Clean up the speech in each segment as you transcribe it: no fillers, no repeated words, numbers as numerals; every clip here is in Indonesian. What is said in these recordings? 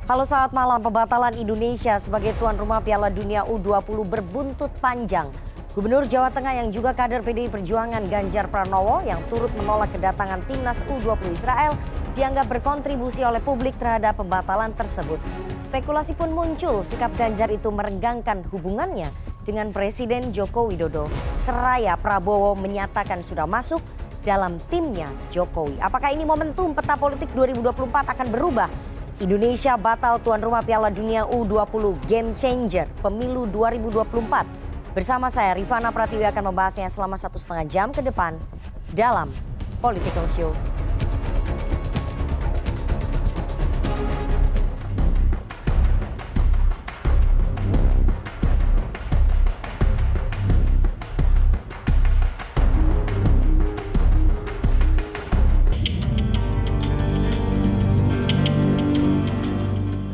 Halo, selamat malam. Pembatalan Indonesia sebagai tuan rumah Piala Dunia U20 berbuntut panjang. Gubernur Jawa Tengah yang juga kader PDI Perjuangan Ganjar Pranowo yang turut menolak kedatangan timnas U20 Israel dianggap berkontribusi oleh publik terhadap pembatalan tersebut. Spekulasi pun muncul, sikap Ganjar itu merenggangkan hubungannya dengan Presiden Joko Widodo. Seraya Prabowo menyatakan sudah masuk dalam timnya Jokowi. Apakah ini momentum peta politik 2024 akan berubah? Indonesia batal tuan rumah Piala Dunia U20 Game Changer Pemilu 2024. Bersama saya Rifana Pratiwi akan membahasnya selama 1,5 jam ke depan dalam Political Show.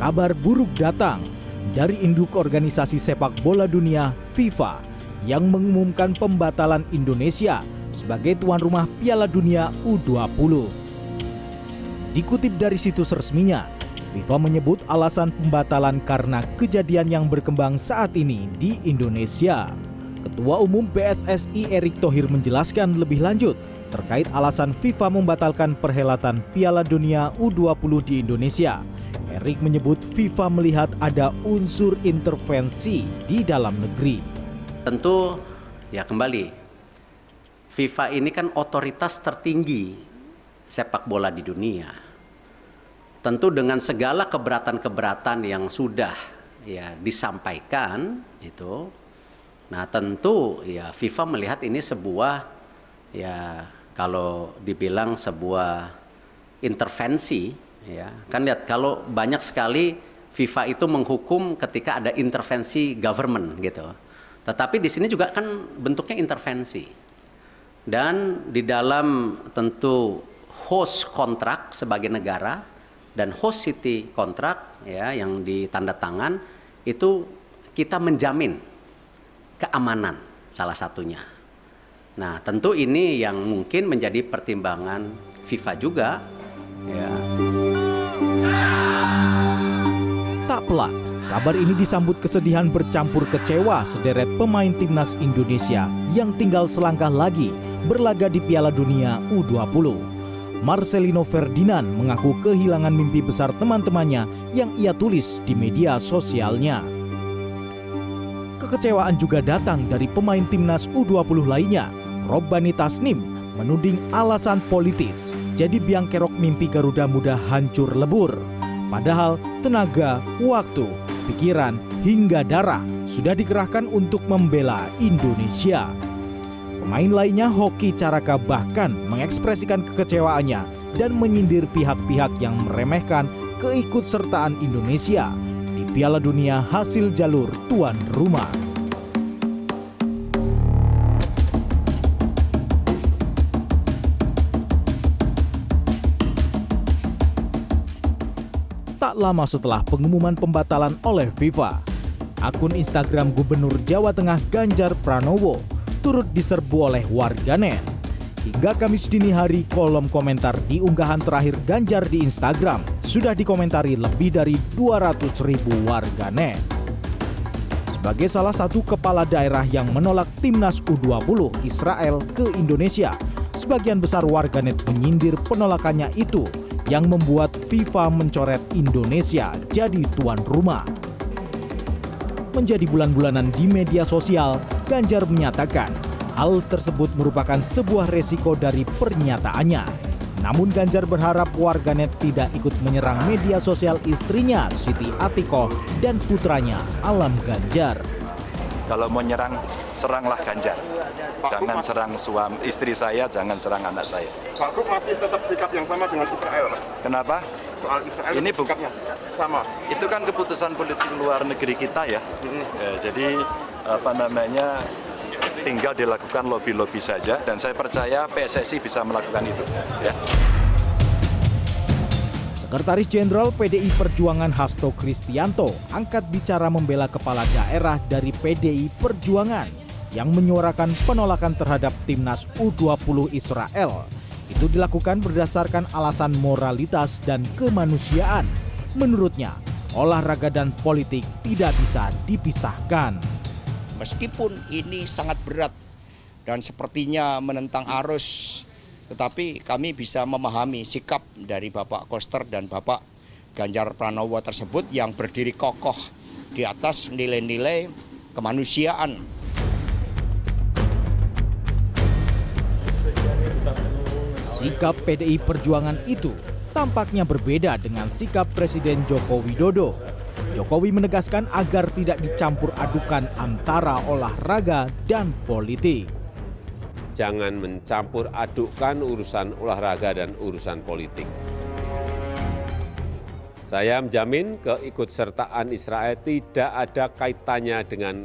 Kabar buruk datang dari induk organisasi sepak bola dunia FIFA yang mengumumkan pembatalan Indonesia sebagai tuan rumah Piala Dunia U20. Dikutip dari situs resminya, FIFA menyebut alasan pembatalan karena kejadian yang berkembang saat ini di Indonesia. Ketua Umum PSSI Erick Thohir menjelaskan lebih lanjut terkait alasan FIFA membatalkan perhelatan Piala Dunia U20 di Indonesia. Erick menyebut FIFA melihat ada unsur intervensi di dalam negeri. Tentu ya kembali, FIFA ini kan otoritas tertinggi sepak bola di dunia. Tentu dengan segala keberatan-keberatan yang sudah ya disampaikan itu, nah tentu ya FIFA melihat ini sebuah ya kalau dibilang sebuah intervensi. Ya, kan lihat kalau banyak sekali FIFA itu menghukum ketika ada intervensi government gitu. Tetapi di sini juga kan bentuknya intervensi. Dan di dalam tentu host kontrak sebagai negara dan host city kontrak ya yang ditandatangan itu kita menjamin keamanan salah satunya. Nah, tentu ini yang mungkin menjadi pertimbangan FIFA juga ya. Tak pelak, kabar ini disambut kesedihan bercampur kecewa sederet pemain timnas Indonesia yang tinggal selangkah lagi berlaga di Piala Dunia U20. Marcelino Ferdinand mengaku kehilangan mimpi besar teman-temannya yang ia tulis di media sosialnya. Kekecewaan juga datang dari pemain timnas U20 lainnya. Robbani Tasnim menuding alasan politis, jadi biang kerok mimpi Garuda Muda hancur lebur. Padahal tenaga, waktu, pikiran, hingga darah sudah dikerahkan untuk membela Indonesia. Pemain lainnya Hoki Caraka bahkan mengekspresikan kekecewaannya dan menyindir pihak-pihak yang meremehkan keikutsertaan Indonesia di Piala Dunia hasil jalur tuan rumah. Tak lama setelah pengumuman pembatalan oleh FIFA, akun Instagram Gubernur Jawa Tengah Ganjar Pranowo turut diserbu oleh warganet. Hingga Kamis dini hari, kolom komentar di unggahan terakhir Ganjar di Instagram sudah dikomentari lebih dari 200.000 warganet. Sebagai salah satu kepala daerah yang menolak timnas U20 Israel ke Indonesia, sebagian besar warganet menyindir penolakannya itu yang membuat FIFA mencoret Indonesia jadi tuan rumah. Menjadi bulan-bulanan di media sosial, Ganjar menyatakan hal tersebut merupakan sebuah resiko dari pernyataannya. Namun Ganjar berharap warganet tidak ikut menyerang media sosial istrinya Siti Atikoh dan putranya Alam Ganjar. Kalau mau nyerang, seranglah Ganjar. Jangan serang suami istri saya, jangan serang anak saya. Pak Gub masih tetap sikap yang sama dengan Israel, Pak? Kenapa? Soal Israel ini sikapnya sama. Itu kan keputusan politik luar negeri kita ya. Ya jadi tinggal dilakukan lobby-lobby saja dan saya percaya PSSI bisa melakukan itu. Ya. Sekretaris Jenderal PDI Perjuangan Hasto Kristianto angkat bicara membela kepala daerah dari PDI Perjuangan yang menyuarakan penolakan terhadap timnas U20 Israel. Itu dilakukan berdasarkan alasan moralitas dan kemanusiaan. Menurutnya, olahraga dan politik tidak bisa dipisahkan. Meskipun ini sangat berat dan sepertinya menentang arus, tetapi kami bisa memahami sikap dari Bapak Koster dan Bapak Ganjar Pranowo tersebut yang berdiri kokoh di atas nilai-nilai kemanusiaan. Sikap PDI Perjuangan itu tampaknya berbeda dengan sikap Presiden Joko Widodo. Jokowi menegaskan agar tidak dicampur adukan antara olahraga dan politik. Jangan mencampur adukkan urusan olahraga dan urusan politik. Saya menjamin keikutsertaan Israel tidak ada kaitannya dengan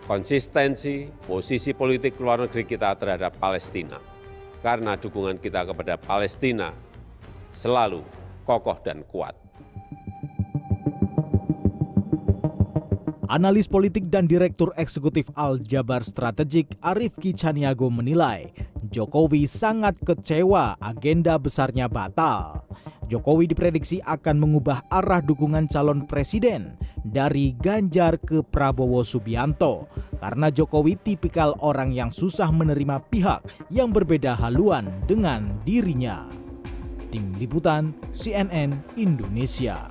konsistensi posisi politik luar negeri kita terhadap Palestina. Karena dukungan kita kepada Palestina selalu kokoh dan kuat. Analis politik dan Direktur Eksekutif Al-Jabar Strategik Arifki Caniago menilai Jokowi sangat kecewa agenda besarnya batal. Jokowi diprediksi akan mengubah arah dukungan calon presiden dari Ganjar ke Prabowo Subianto karena Jokowi tipikal orang yang susah menerima pihak yang berbeda haluan dengan dirinya. Tim Liputan CNN Indonesia.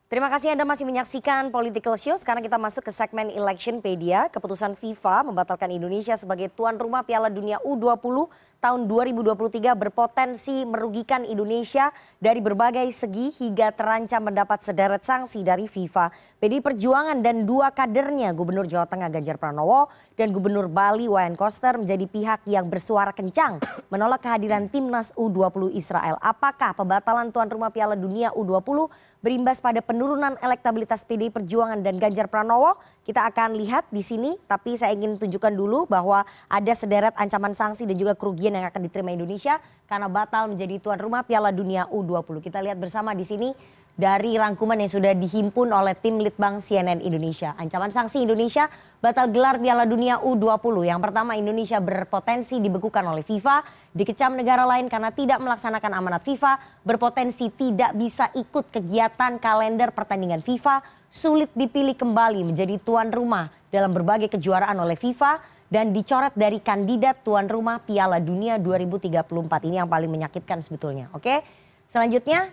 Terima kasih Anda masih menyaksikan Political Show. Sekarang kita masuk ke segmen Electionpedia. Keputusan FIFA membatalkan Indonesia sebagai tuan rumah Piala Dunia U20 tahun 2023 berpotensi merugikan Indonesia dari berbagai segi hingga terancam mendapat sederet sanksi dari FIFA. PDI Perjuangan dan dua kadernya, Gubernur Jawa Tengah Ganjar Pranowo dan Gubernur Bali Wayan Koster menjadi pihak yang bersuara kencang menolak kehadiran timnas U20 Israel. Apakah pembatalan tuan rumah Piala Dunia U20 berimbas pada penurunan elektabilitas PDI Perjuangan dan Ganjar Pranowo? Kita akan lihat di sini, tapi saya ingin tunjukkan dulu bahwa ada sederet ancaman sanksi dan juga kerugian yang akan diterima Indonesia karena batal menjadi tuan rumah Piala Dunia U20. Kita lihat bersama di sini dari rangkuman yang sudah dihimpun oleh tim Litbang CNN Indonesia. Ancaman sanksi Indonesia batal gelar Piala Dunia U20. Yang pertama, Indonesia berpotensi dibekukan oleh FIFA, dikecam negara lain karena tidak melaksanakan amanat FIFA, berpotensi tidak bisa ikut kegiatan kalender pertandingan FIFA, sulit dipilih kembali menjadi tuan rumah dalam berbagai kejuaraan oleh FIFA, dan dicoret dari kandidat tuan rumah Piala Dunia 2034. Ini yang paling menyakitkan sebetulnya. Oke, selanjutnya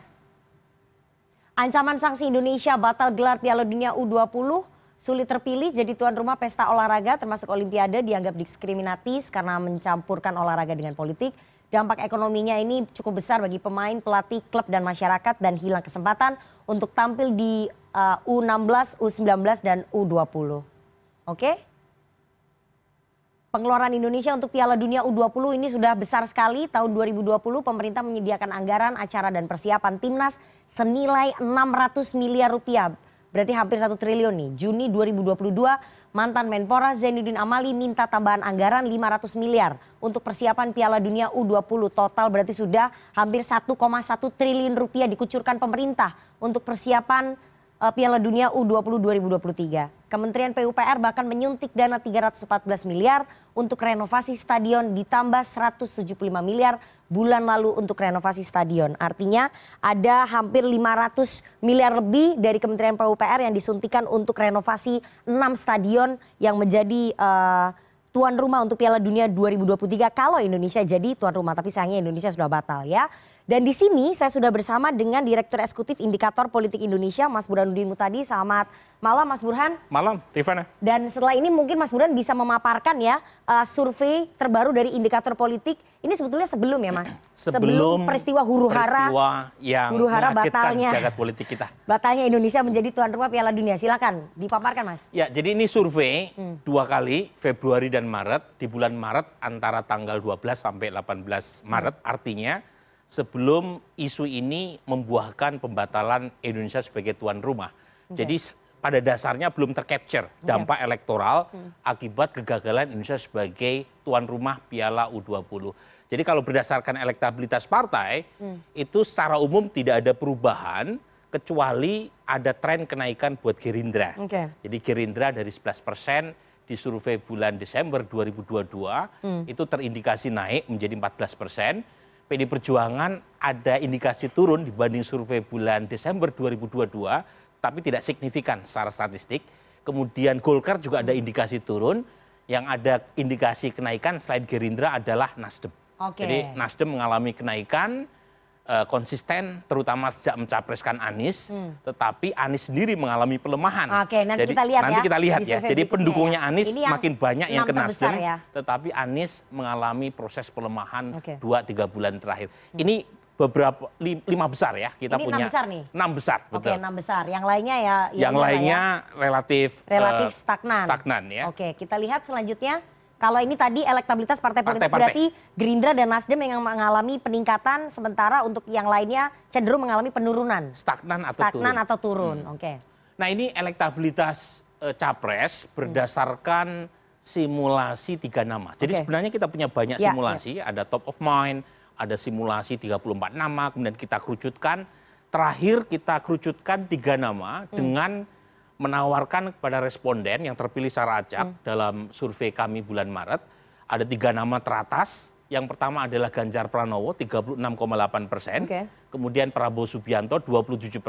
ancaman sanksi Indonesia batal gelar Piala Dunia U20, sulit terpilih jadi tuan rumah pesta olahraga termasuk Olimpiade, dianggap diskriminatis karena mencampurkan olahraga dengan politik. Dampak ekonominya ini cukup besar bagi pemain, pelatih, klub dan masyarakat dan hilang kesempatan untuk tampil di U16, U19 dan U20. Oke? Pengeluaran Indonesia untuk Piala Dunia U20 ini sudah besar sekali. Tahun 2020 pemerintah menyediakan anggaran, acara dan persiapan timnas senilai 600 miliar rupiah. Berarti hampir 1 triliun nih. Juni 2022 mantan Menpora Zainuddin Amali minta tambahan anggaran 500 miliar untuk persiapan Piala Dunia U20. Total berarti sudah hampir 1,1 triliun rupiah dikucurkan pemerintah untuk persiapan Piala Dunia U20 2023. Kementerian PUPR bahkan menyuntik dana 314 miliar untuk renovasi stadion ditambah 175 miliar bulan lalu untuk renovasi stadion. Artinya ada hampir 500 miliar lebih dari Kementerian PUPR yang disuntikan untuk renovasi 6 stadion yang menjadi tuan rumah untuk Piala Dunia 2023 kalau Indonesia jadi tuan rumah. Tapi sayangnya Indonesia sudah batal ya. Dan di sini saya sudah bersama dengan Direktur Eksekutif Indikator Politik Indonesia, Mas Burhanuddin Muhtadi. Selamat malam, Mas Burhan. Malam, Rifana. Dan setelah ini mungkin Mas Burhan bisa memaparkan ya survei terbaru dari Indikator Politik. Ini sebetulnya sebelum ya, Mas? Sebelum peristiwa huru-hara yang batalnya jagat politik kita. Batalnya Indonesia menjadi tuan rumah Piala Dunia. Silakan dipaparkan, Mas. Ya, jadi ini survei 2 kali, Februari dan Maret. Di bulan Maret antara tanggal 12 sampai 18 Maret. Artinya sebelum isu ini membuahkan pembatalan Indonesia sebagai tuan rumah. Jadi pada dasarnya belum tercapture dampak elektoral akibat kegagalan Indonesia sebagai tuan rumah Piala U20. Jadi kalau berdasarkan elektabilitas partai, itu secara umum tidak ada perubahan kecuali ada tren kenaikan buat Gerindra. Jadi Gerindra dari 11% di survei bulan Desember 2022 itu terindikasi naik menjadi 14%. PD Perjuangan ada indikasi turun dibanding survei bulan Desember 2022, tapi tidak signifikan secara statistik. Kemudian Golkar juga ada indikasi turun, yang ada indikasi kenaikan selain Gerindra adalah Nasdem. Jadi Nasdem mengalami kenaikan konsisten terutama sejak mencapreskan Anies, tetapi Anies sendiri mengalami pelemahan. Nanti jadi, kita lihat nanti ya. kita lihat ya. Jadi pendukungnya Anies Ini makin banyak yang ke Nasdem, ya. tetapi Anies mengalami proses pelemahan 2-3 bulan terakhir. Ini beberapa 5 besar ya kita ini punya. 6 besar nih. 6 besar, betul. 6 besar. Yang lainnya ya. Yang lainnya relatif stagnan. Stagnan ya. Kita lihat selanjutnya. Kalau ini tadi elektabilitas partai politik, berarti Gerindra dan Nasdem yang mengalami peningkatan, sementara untuk yang lainnya cenderung mengalami penurunan. Stagnan atau turun. Nah ini elektabilitas capres berdasarkan simulasi 3 nama. Jadi sebenarnya kita punya banyak simulasi, ada top of mind, ada simulasi 34 nama, kemudian kita kerucutkan. Terakhir kita kerucutkan 3 nama dengan menawarkan kepada responden yang terpilih secara acak dalam survei kami bulan Maret, ada 3 nama teratas. Yang pertama adalah Ganjar Pranowo 36,8%, kemudian Prabowo Subianto 27%,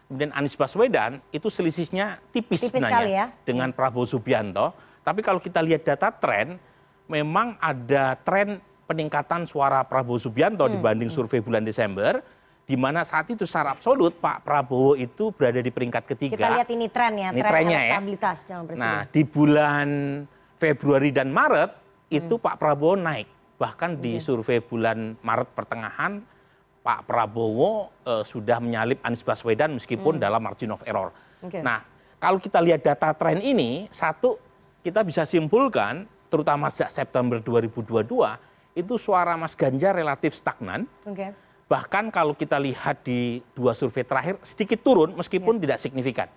kemudian Anies Baswedan itu selisihnya tipis sebenarnya dengan Prabowo Subianto. Tapi kalau kita lihat data tren, memang ada tren peningkatan suara Prabowo Subianto dibanding survei bulan Desember, di mana saat itu secara absolut Pak Prabowo itu berada di peringkat ketiga. Kita lihat ini trennya, tren elektabilitas calon presiden. Nah, di bulan Februari dan Maret itu Pak Prabowo naik. Bahkan di survei bulan Maret pertengahan, Pak Prabowo sudah menyalip Anies Baswedan meskipun dalam margin of error. Nah, kalau kita lihat data tren ini, satu kita bisa simpulkan, terutama sejak September 2022, itu suara Mas Ganjar relatif stagnan. Bahkan kalau kita lihat di 2 survei terakhir sedikit turun meskipun tidak signifikan.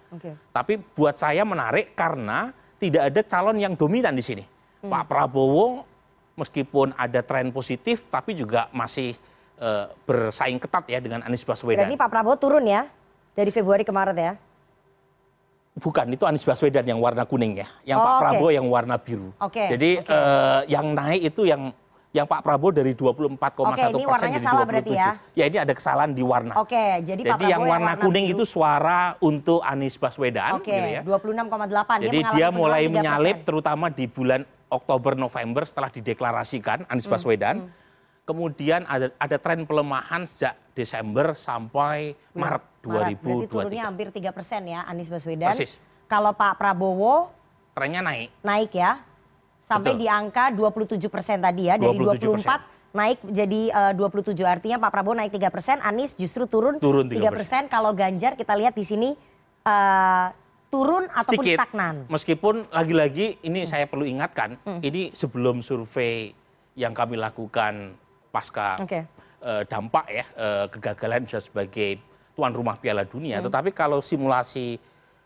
Tapi buat saya menarik karena tidak ada calon yang dominan di sini. Pak Prabowo meskipun ada tren positif tapi juga masih bersaing ketat ya dengan Anies Baswedan. Berarti Pak Prabowo turun ya dari Februari ke Maret ya? Bukan, itu Anies Baswedan yang warna kuning ya. Yang Pak Prabowo yang warna biru. Jadi yang naik itu yang Pak Prabowo dari 24,1% jadi 27. Ya ini ada kesalahan di warna. Jadi Pak Prabowo yang warna kuning itu suara untuk Anies Baswedan. Gitu ya. 26,8. Jadi dia mulai menyalip terutama di bulan Oktober November setelah dideklarasikan Anies Baswedan. Kemudian ada tren pelemahan sejak Desember sampai Maret 2023. Berarti turunnya hampir 3% ya Anies Baswedan. Persis. Kalau Pak Prabowo trennya naik. Naik ya. Sampai di angka 27% tadi ya, dari 24 naik jadi 27, artinya Pak Prabowo naik 3%, Anies justru turun 3%. Kalau Ganjar kita lihat di sini turun ataupun sedikit, stagnan. Meskipun lagi-lagi ini saya perlu ingatkan, ini sebelum survei yang kami lakukan pasca dampak ya kegagalan sebagai tuan rumah Piala Dunia. Tetapi kalau simulasi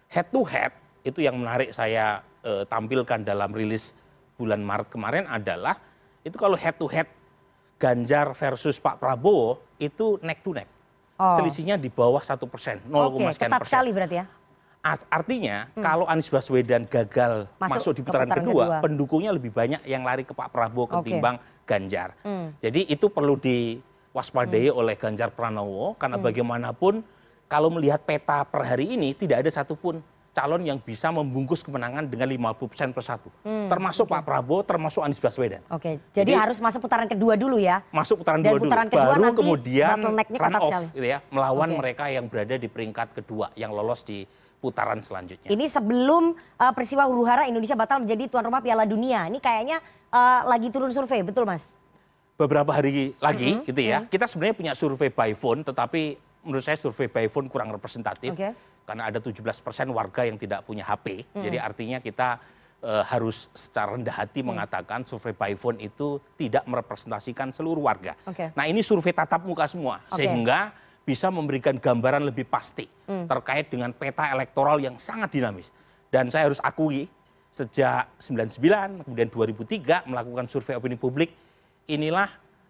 head to head itu yang menarik saya tampilkan dalam rilis bulan Maret kemarin adalah itu kalau head to head Ganjar versus Pak Prabowo itu neck to neck. Selisihnya di bawah 1%, 0,sekian persen. Ketat sekali berarti ya. Artinya kalau Anies Baswedan gagal masuk di putaran kedua, pendukungnya lebih banyak yang lari ke Pak Prabowo ketimbang Ganjar. Jadi itu perlu diwaspadai oleh Ganjar Pranowo karena bagaimanapun kalau melihat peta per hari ini tidak ada satupun calon yang bisa membungkus kemenangan dengan 50% persatu. Termasuk Pak Prabowo, termasuk Anies Baswedan. Jadi harus masuk putaran kedua dulu ya. Masuk putaran kedua dulu, baru kemudian run off gitu ya, melawan mereka yang berada di peringkat kedua, yang lolos di putaran selanjutnya. Ini sebelum peristiwa huru-hara Indonesia batal menjadi tuan rumah Piala Dunia. Ini kayaknya lagi turun survei, betul Mas? Beberapa hari lagi gitu ya. Kita sebenarnya punya survei by phone, tetapi menurut saya survei by phone kurang representatif. Karena ada 17% warga yang tidak punya HP. Jadi artinya kita harus secara rendah hati mengatakan survei by phone itu tidak merepresentasikan seluruh warga. Nah ini survei tatap muka semua. Sehingga bisa memberikan gambaran lebih pasti terkait dengan peta elektoral yang sangat dinamis. Dan saya harus akui sejak 99, kemudian 2003 melakukan survei opini publik, inilah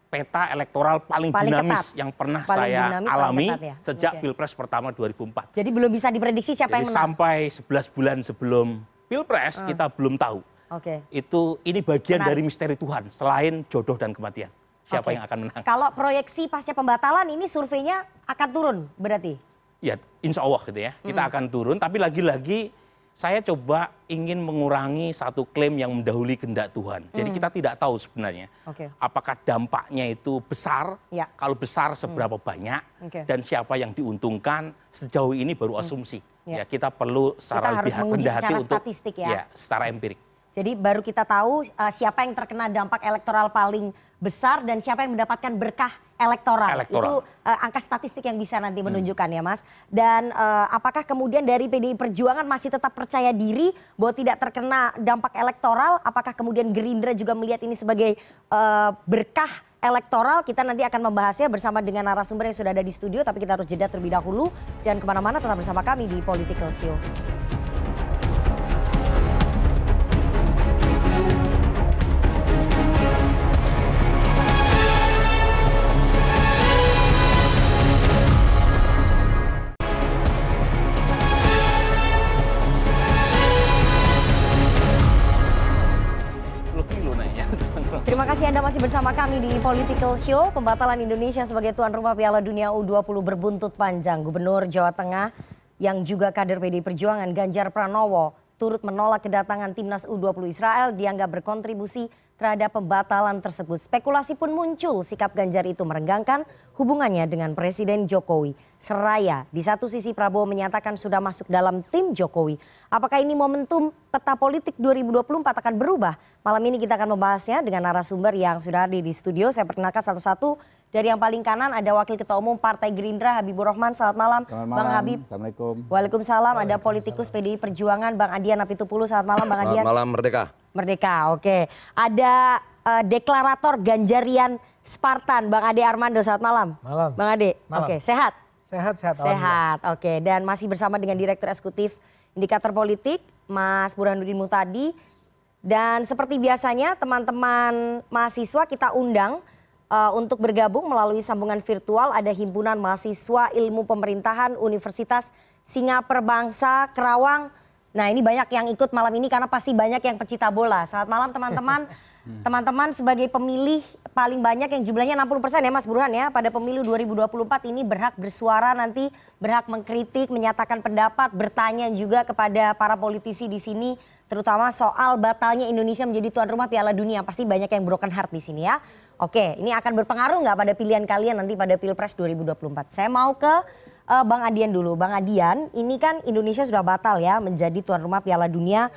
peta elektoral paling dinamis yang pernah saya alami sejak Pilpres pertama 2004. Jadi belum bisa diprediksi siapa yang menang? Sampai 11 bulan sebelum Pilpres kita belum tahu. Oke. Ini bagian dari misteri Tuhan selain jodoh dan kematian. Siapa yang akan menang? Kalau proyeksi pasca pembatalan ini surveinya akan turun berarti? Ya, insya Allah gitu ya. Kita akan turun, tapi lagi-lagi saya coba ingin mengurangi satu klaim yang mendahului kehendak Tuhan. Jadi kita tidak tahu sebenarnya apakah dampaknya itu besar, kalau besar seberapa banyak, dan siapa yang diuntungkan. Sejauh ini baru asumsi. Ya, kita perlu secara lebih hati-hati untuk statistik secara empirik. Jadi baru kita tahu siapa yang terkena dampak elektoral paling besar dan siapa yang mendapatkan berkah elektoral. Itu angka statistik yang bisa nanti menunjukkan ya Mas. Dan apakah kemudian dari PDI Perjuangan masih tetap percaya diri bahwa tidak terkena dampak elektoral? Apakah kemudian Gerindra juga melihat ini sebagai berkah elektoral? Kita nanti akan membahasnya bersama dengan narasumber yang sudah ada di studio. Tapi kita harus jeda terlebih dahulu. Jangan kemana-mana, tetap bersama kami di Political Show. Terima kasih Anda masih bersama kami di Political Show. Pembatalan Indonesia sebagai tuan rumah Piala Dunia U20 berbuntut panjang. Gubernur Jawa Tengah yang juga kader PDI Perjuangan Ganjar Pranowo turut menolak kedatangan timnas U20 Israel dianggap berkontribusi terhadap pembatalan tersebut. Spekulasi pun muncul, sikap Ganjar itu merenggangkan hubungannya dengan Presiden Jokowi. Seraya di satu sisi Prabowo menyatakan sudah masuk dalam tim Jokowi. Apakah ini momentum peta politik 2024 akan berubah? Malam ini kita akan membahasnya dengan narasumber yang sudah hadir di studio. Saya perkenalkan satu-satu. Dari yang paling kanan ada Wakil Ketua Umum Partai Gerindra Habibur Rahman. Selamat malam, Bang Habib. Assalamualaikum. Waalaikumsalam. Ada politikus PDI Perjuangan Bang Adian Apitupulu. Selamat malam Bang Adian. Selamat malam Merdeka. Merdeka, oke. Ada deklarator Ganjarian Spartan Bang Ade Armando. Selamat malam. Malam. Bang Ade. Oke, sehat? Sehat. Sehat, oke. Dan masih bersama dengan Direktur Eksekutif Indikator Politik Mas Burhanuddin Muhtadi. Dan seperti biasanya teman-teman mahasiswa kita undang untuk bergabung melalui sambungan virtual. Ada Himpunan Mahasiswa Ilmu Pemerintahan Universitas Singapura Bangsa Kerawang. Nah ini banyak yang ikut malam ini karena pasti banyak yang pecinta bola. Selamat malam teman-teman. Teman-teman sebagai pemilih paling banyak yang jumlahnya 60% ya Mas Burhan ya. Pada pemilu 2024 ini berhak bersuara nanti, berhak mengkritik, menyatakan pendapat, bertanya juga kepada para politisi di sini. Terutama soal batalnya Indonesia menjadi tuan rumah Piala Dunia. Pasti banyak yang broken heart di sini ya. Oke, ini akan berpengaruh nggak pada pilihan kalian nanti pada Pilpres 2024? Saya mau ke Bang Adian dulu. Bang Adian, ini kan Indonesia sudah batal ya menjadi tuan rumah Piala Dunia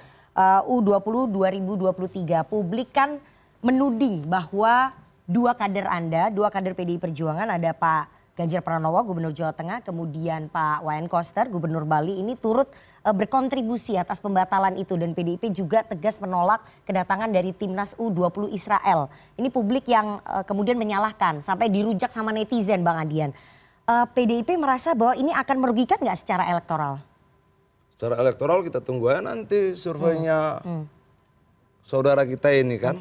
U20 2023. Publik kan menuding bahwa dua kader PDI Perjuangan, ada Pak Ganjar Pranowo, Gubernur Jawa Tengah, kemudian Pak Wayan Koster, Gubernur Bali, ini turut berkontribusi atas pembatalan itu. Dan PDIP juga tegas menolak kedatangan dari timnas U20 Israel. Ini publik yang kemudian menyalahkan, sampai dirujak sama netizen Bang Adian. PDIP merasa bahwa ini akan merugikan nggak secara elektoral? Secara elektoral kita tunggu aja nanti surveinya saudara kita ini kan.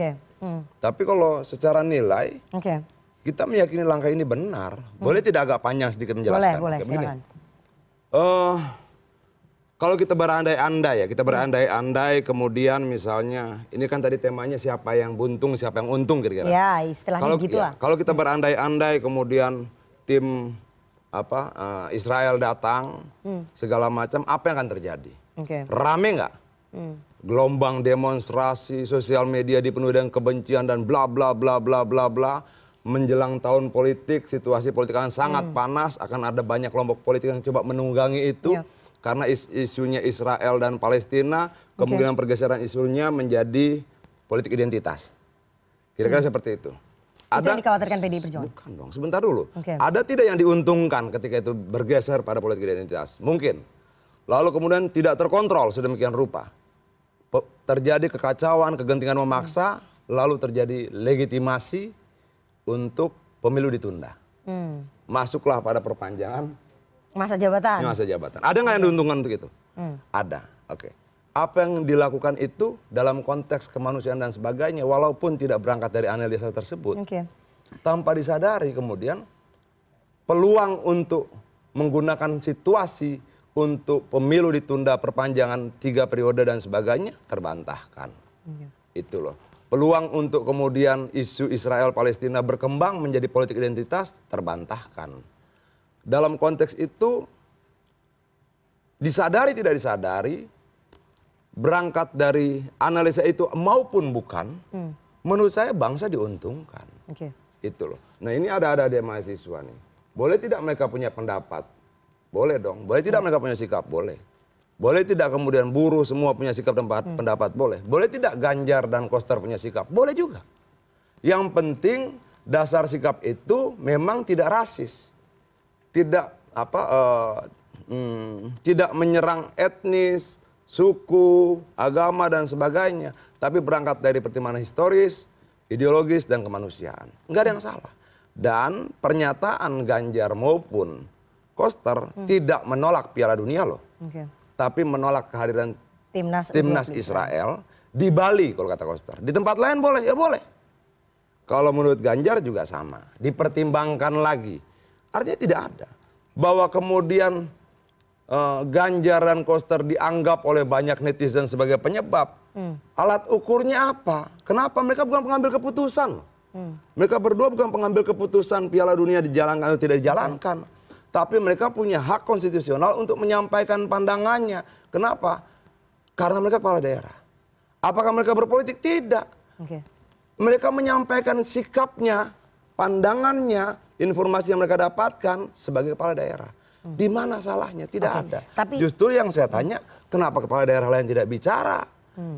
Tapi kalau secara nilai, kita meyakini langkah ini benar. Boleh tidak agak panjang sedikit menjelaskan? Boleh, silakan. Kalau kita berandai-andai, kemudian misalnya, ini kan tadi temanya siapa yang buntung, siapa yang untung kira-kira. Ya, istilahnya gitu lah. Kalau kita berandai-andai, kemudian tim Israel datang, segala macam, apa yang akan terjadi? Rame nggak? Gelombang demonstrasi, sosial media dipenuhi dengan kebencian dan bla bla bla bla bla bla. Menjelang tahun politik, situasi politik akan sangat panas, akan ada banyak kelompok politik yang coba menunggangi itu. Karena isunya Israel dan Palestina, kemungkinan pergeseran isunya menjadi politik identitas. Kira-kira seperti itu. Itu yang dikhawatirkan PDI Perjuangan? Bukan dong, sebentar dulu. Ada tidak yang diuntungkan ketika itu bergeser pada politik identitas? Mungkin. Lalu kemudian tidak terkontrol sedemikian rupa. Terjadi kekacauan, kegentingan memaksa, lalu terjadi legitimasi untuk pemilu ditunda. Masuklah pada perpanjangan masa jabatan. Ada nggak yang diuntungkan untuk itu? Ada. Oke. Apa yang dilakukan itu dalam konteks kemanusiaan dan sebagainya, walaupun tidak berangkat dari analisa tersebut, tanpa disadari kemudian peluang untuk menggunakan situasi untuk pemilu ditunda perpanjangan 3 periode dan sebagainya terbantahkan. Itu loh. Peluang untuk kemudian isu Israel Palestina berkembang menjadi politik identitas terbantahkan. Dalam konteks itu disadari tidak disadari, berangkat dari analisa itu maupun bukan, menurut saya bangsa diuntungkan. Itu loh. Nah ini ada mahasiswa nih. Boleh tidak mereka punya pendapat? Boleh dong. Boleh tidak mereka punya sikap? Boleh. Boleh tidak kemudian buruh semua punya sikap dan pendapat? Boleh. Boleh tidak Ganjar dan Koster punya sikap? Boleh juga. Yang penting dasar sikap itu memang tidak rasis. Tidak menyerang etnis, suku, agama dan sebagainya. Tapi berangkat dari pertimbangan historis, ideologis dan kemanusiaan. Enggak ada yang salah. Dan pernyataan Ganjar maupun Koster tidak menolak Piala Dunia loh. Tapi menolak kehadiran timnas Israel di Bali kalau kata Koster. Di tempat lain boleh, ya boleh. Kalau menurut Ganjar juga sama. Dipertimbangkan lagi. Artinya tidak ada. Bahwa kemudian Ganjar dan Koster dianggap oleh banyak netizen sebagai penyebab. Alat ukurnya apa? Kenapa mereka bukan pengambil keputusan? Mereka berdua bukan pengambil keputusan Piala Dunia dijalankan atau tidak dijalankan. Tapi mereka punya hak konstitusional untuk menyampaikan pandangannya. Kenapa? Karena mereka kepala daerah. Apakah mereka berpolitik? Tidak. Mereka menyampaikan sikapnya, pandangannya, informasi yang mereka dapatkan sebagai kepala daerah. Di mana salahnya? Tidak ada. Tapi justru yang saya tanya, kenapa kepala daerah lain tidak bicara?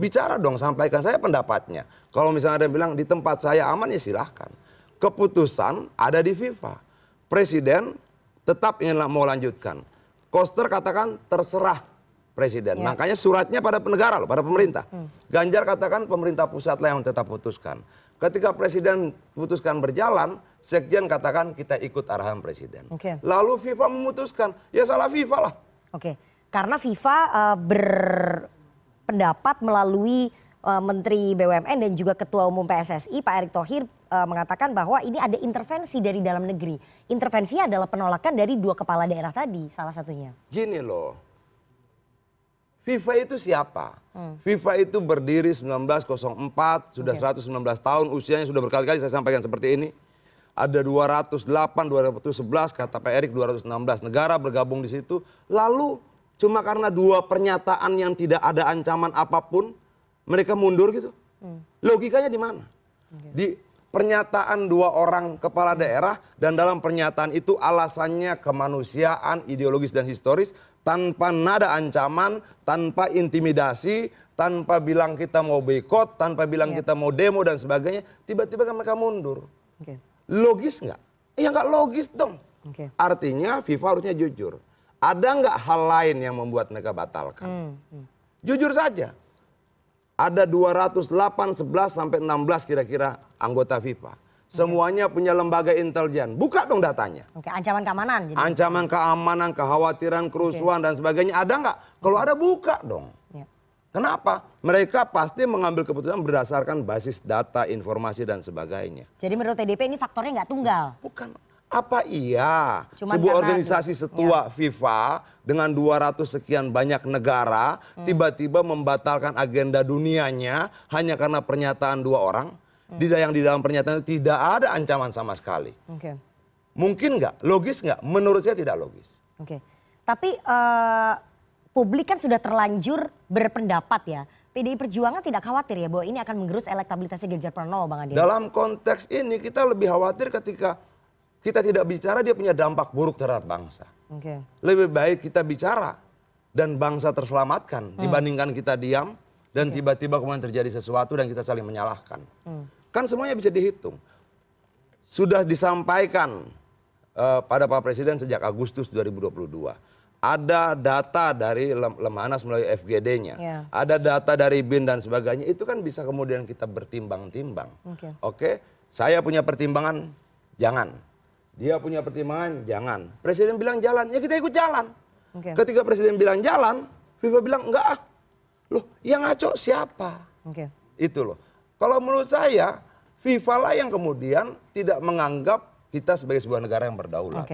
Bicara dong, sampaikan saya pendapatnya. Kalau misalnya ada yang bilang di tempat saya aman, ya silahkan. Keputusan ada di FIFA. Presiden tetap ingin mau lanjutkan. Koster katakan terserah presiden. Makanya suratnya pada negara loh, pada pemerintah. Ganjar katakan pemerintah pusat lah yang tetap putuskan. Ketika presiden putuskan berjalan, sekjen katakan kita ikut arahan presiden. Lalu FIFA memutuskan, ya salah FIFA lah. Karena FIFA berpendapat melalui Menteri BUMN dan juga Ketua Umum PSSI Pak Erick Thohir mengatakan bahwa ini ada intervensi dari dalam negeri. Intervensinya adalah penolakan dari 2 kepala daerah tadi salah satunya. Gini loh, FIFA itu siapa? FIFA itu berdiri 1904, sudah 119 tahun usianya, sudah berkali-kali saya sampaikan seperti ini. Ada 208, 211, kata Pak Erick 216 negara bergabung di situ. Lalu cuma karena 2 pernyataan yang tidak ada ancaman apapun, mereka mundur gitu. Logikanya di mana? Di pernyataan 2 orang kepala daerah dan dalam pernyataan itu alasannya kemanusiaan, ideologis dan historis tanpa nada ancaman, tanpa intimidasi, tanpa bilang kita mau boikot, tanpa bilang kita mau demo dan sebagainya. Tiba-tiba kan mereka mundur. Logis nggak? Ya nggak logis dong. Artinya FIFA harusnya jujur. Ada nggak hal lain yang membuat mereka batalkan? Jujur saja. Ada 208, 11 sampai 16 kira-kira anggota FIFA. Semuanya punya lembaga intelijen. Buka dong datanya. Ancaman keamanan. Ancaman keamanan, kekhawatiran, kerusuhan dan sebagainya ada nggak? Kalau ada buka dong. Kenapa? Mereka pasti mengambil keputusan berdasarkan basis data, informasi dan sebagainya. Jadi menurut TDP ini faktornya nggak tunggal? Bukan. Apa iya sebuah organisasi setua FIFA dengan 200 sekian banyak negara tiba-tiba membatalkan agenda dunianya hanya karena pernyataan 2 orang? Yang di dalam pernyataan itu tidak ada ancaman sama sekali. Mungkin nggak? Logis nggak? Menurut saya tidak logis. Tapi publik kan sudah terlanjur berpendapat ya. PDI Perjuangan tidak khawatir ya bahwa ini akan menggerus elektabilitasnya Ganjar Pranowo, Bang Ade? Dalam konteks ini kita lebih khawatir ketika kita tidak bicara dia punya dampak buruk terhadap bangsa. Lebih baik kita bicara dan bangsa terselamatkan dibandingkan kita diam dan tiba-tiba kemudian terjadi sesuatu dan kita saling menyalahkan. Kan semuanya bisa dihitung. Sudah disampaikan pada Pak Presiden sejak Agustus 2022. Ada data dari Lemhanas melalui FGD-nya. Ada data dari BIN dan sebagainya. Itu kan bisa kemudian kita bertimbang-timbang. Oke, saya punya pertimbangan, jangan. Dia punya pertimbangan, jangan. Presiden bilang jalan, ya kita ikut jalan. Ketika Presiden bilang jalan, FIFA bilang enggak ah. Loh, yang ngaco siapa? Itu loh. Kalau menurut saya, FIFA lah yang kemudian tidak menganggap kita sebagai sebuah negara yang berdaulat.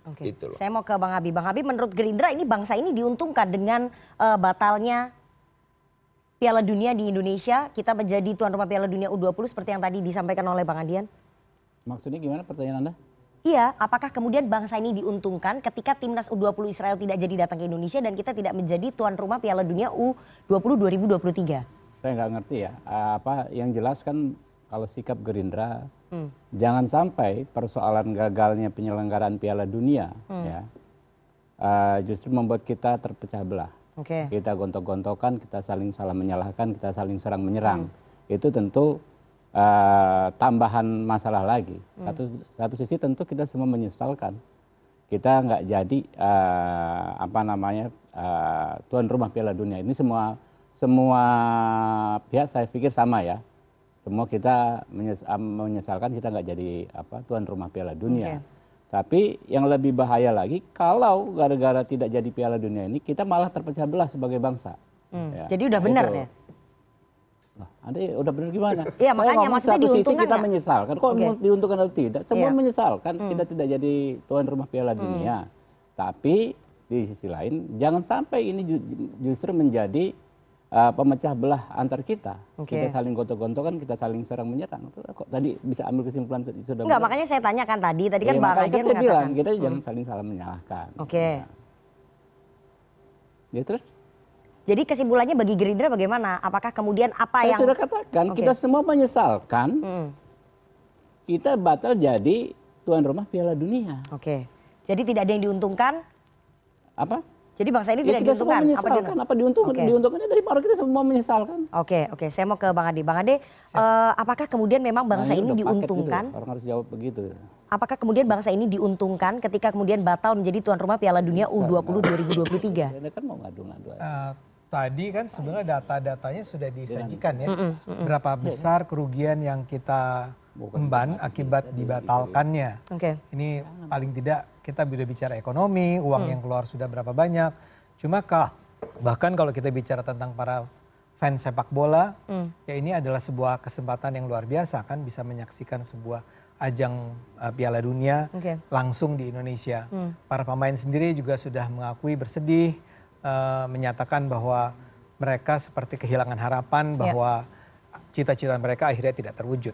Oke. Itu loh. Saya mau ke Bang Habib. Bang Habib, menurut Gerindra ini bangsa ini diuntungkan dengan batalnya Piala Dunia di Indonesia, kita menjadi tuan rumah Piala Dunia U20 seperti yang tadi disampaikan oleh Bang Adian? Maksudnya gimana pertanyaan Anda? Iya, apakah kemudian bangsa ini diuntungkan ketika timnas U20 Israel tidak jadi datang ke Indonesia dan kita tidak menjadi tuan rumah Piala Dunia U20 2023? Saya nggak ngerti ya. Apa yang jelas kan kalau sikap Gerindra, jangan sampai persoalan gagalnya penyelenggaraan Piala Dunia ya justru membuat kita terpecah belah. Kita gontok-gontokan, kita saling salah menyalahkan, kita saling serang menyerang. Itu tentu tambahan masalah lagi. Satu sisi tentu kita semua menyesalkan kita nggak jadi tuan rumah Piala Dunia. Ini semua pihak saya pikir sama ya. Semua kita menyesalkan kita nggak jadi tuan rumah Piala Dunia. Tapi yang lebih bahaya lagi kalau gara-gara tidak jadi Piala Dunia ini kita malah terpecah belah sebagai bangsa. Ya. Jadi udah benar ya? Anda udah benar gimana? Iya, makanya maksudnya satu sisi diuntungkan kita nggak? menyesalkan. Kok diuntungkan atau tidak? Semua menyesalkan kita tidak jadi tuan rumah Piala Dunia. Tapi di sisi lain jangan sampai ini justru menjadi pemecah belah antar kita. Kita saling gontok-gontokan, kita saling serang menyerang. Kok tadi bisa ambil kesimpulan sudah? Enggak, makanya saya tanyakan tadi kan Bang Adian saya mengatakan. bilang kita jangan saling salah menyalahkan. Ya terus? Jadi kesimpulannya bagi Gerindra bagaimana? Apakah kemudian Saya sudah katakan kita semua menyesalkan kita batal jadi tuan rumah Piala Dunia. Jadi tidak ada yang diuntungkan? Apa? Jadi bangsa ini tidak kita diuntungkan? Semua menyesalkan. Apa diuntungkan? Diuntungkannya dari para kita semua menyesalkan. Oke. Saya mau ke Bang Ade. Bang Ade, apakah kemudian memang bangsa ini diuntungkan? Gitu. Orang harus jawab begitu. Apakah kemudian bangsa ini diuntungkan ketika kemudian batal menjadi tuan rumah Piala Dunia U20 2023? Anda kan mau ngadu-ngadu. Tadi kan sebenarnya data-datanya sudah disajikan ya. Berapa besar kerugian yang kita emban akibat dibatalkannya. Ini paling tidak kita sudah bicara ekonomi, uang yang keluar sudah berapa banyak. Cuma bahkan kalau kita bicara tentang para fans sepak bola, ya ini adalah sebuah kesempatan yang luar biasa kan, bisa menyaksikan sebuah ajang Piala Dunia langsung di Indonesia. Para pemain sendiri juga sudah mengakui bersedih, menyatakan bahwa mereka seperti kehilangan harapan bahwa cita-cita mereka akhirnya tidak terwujud.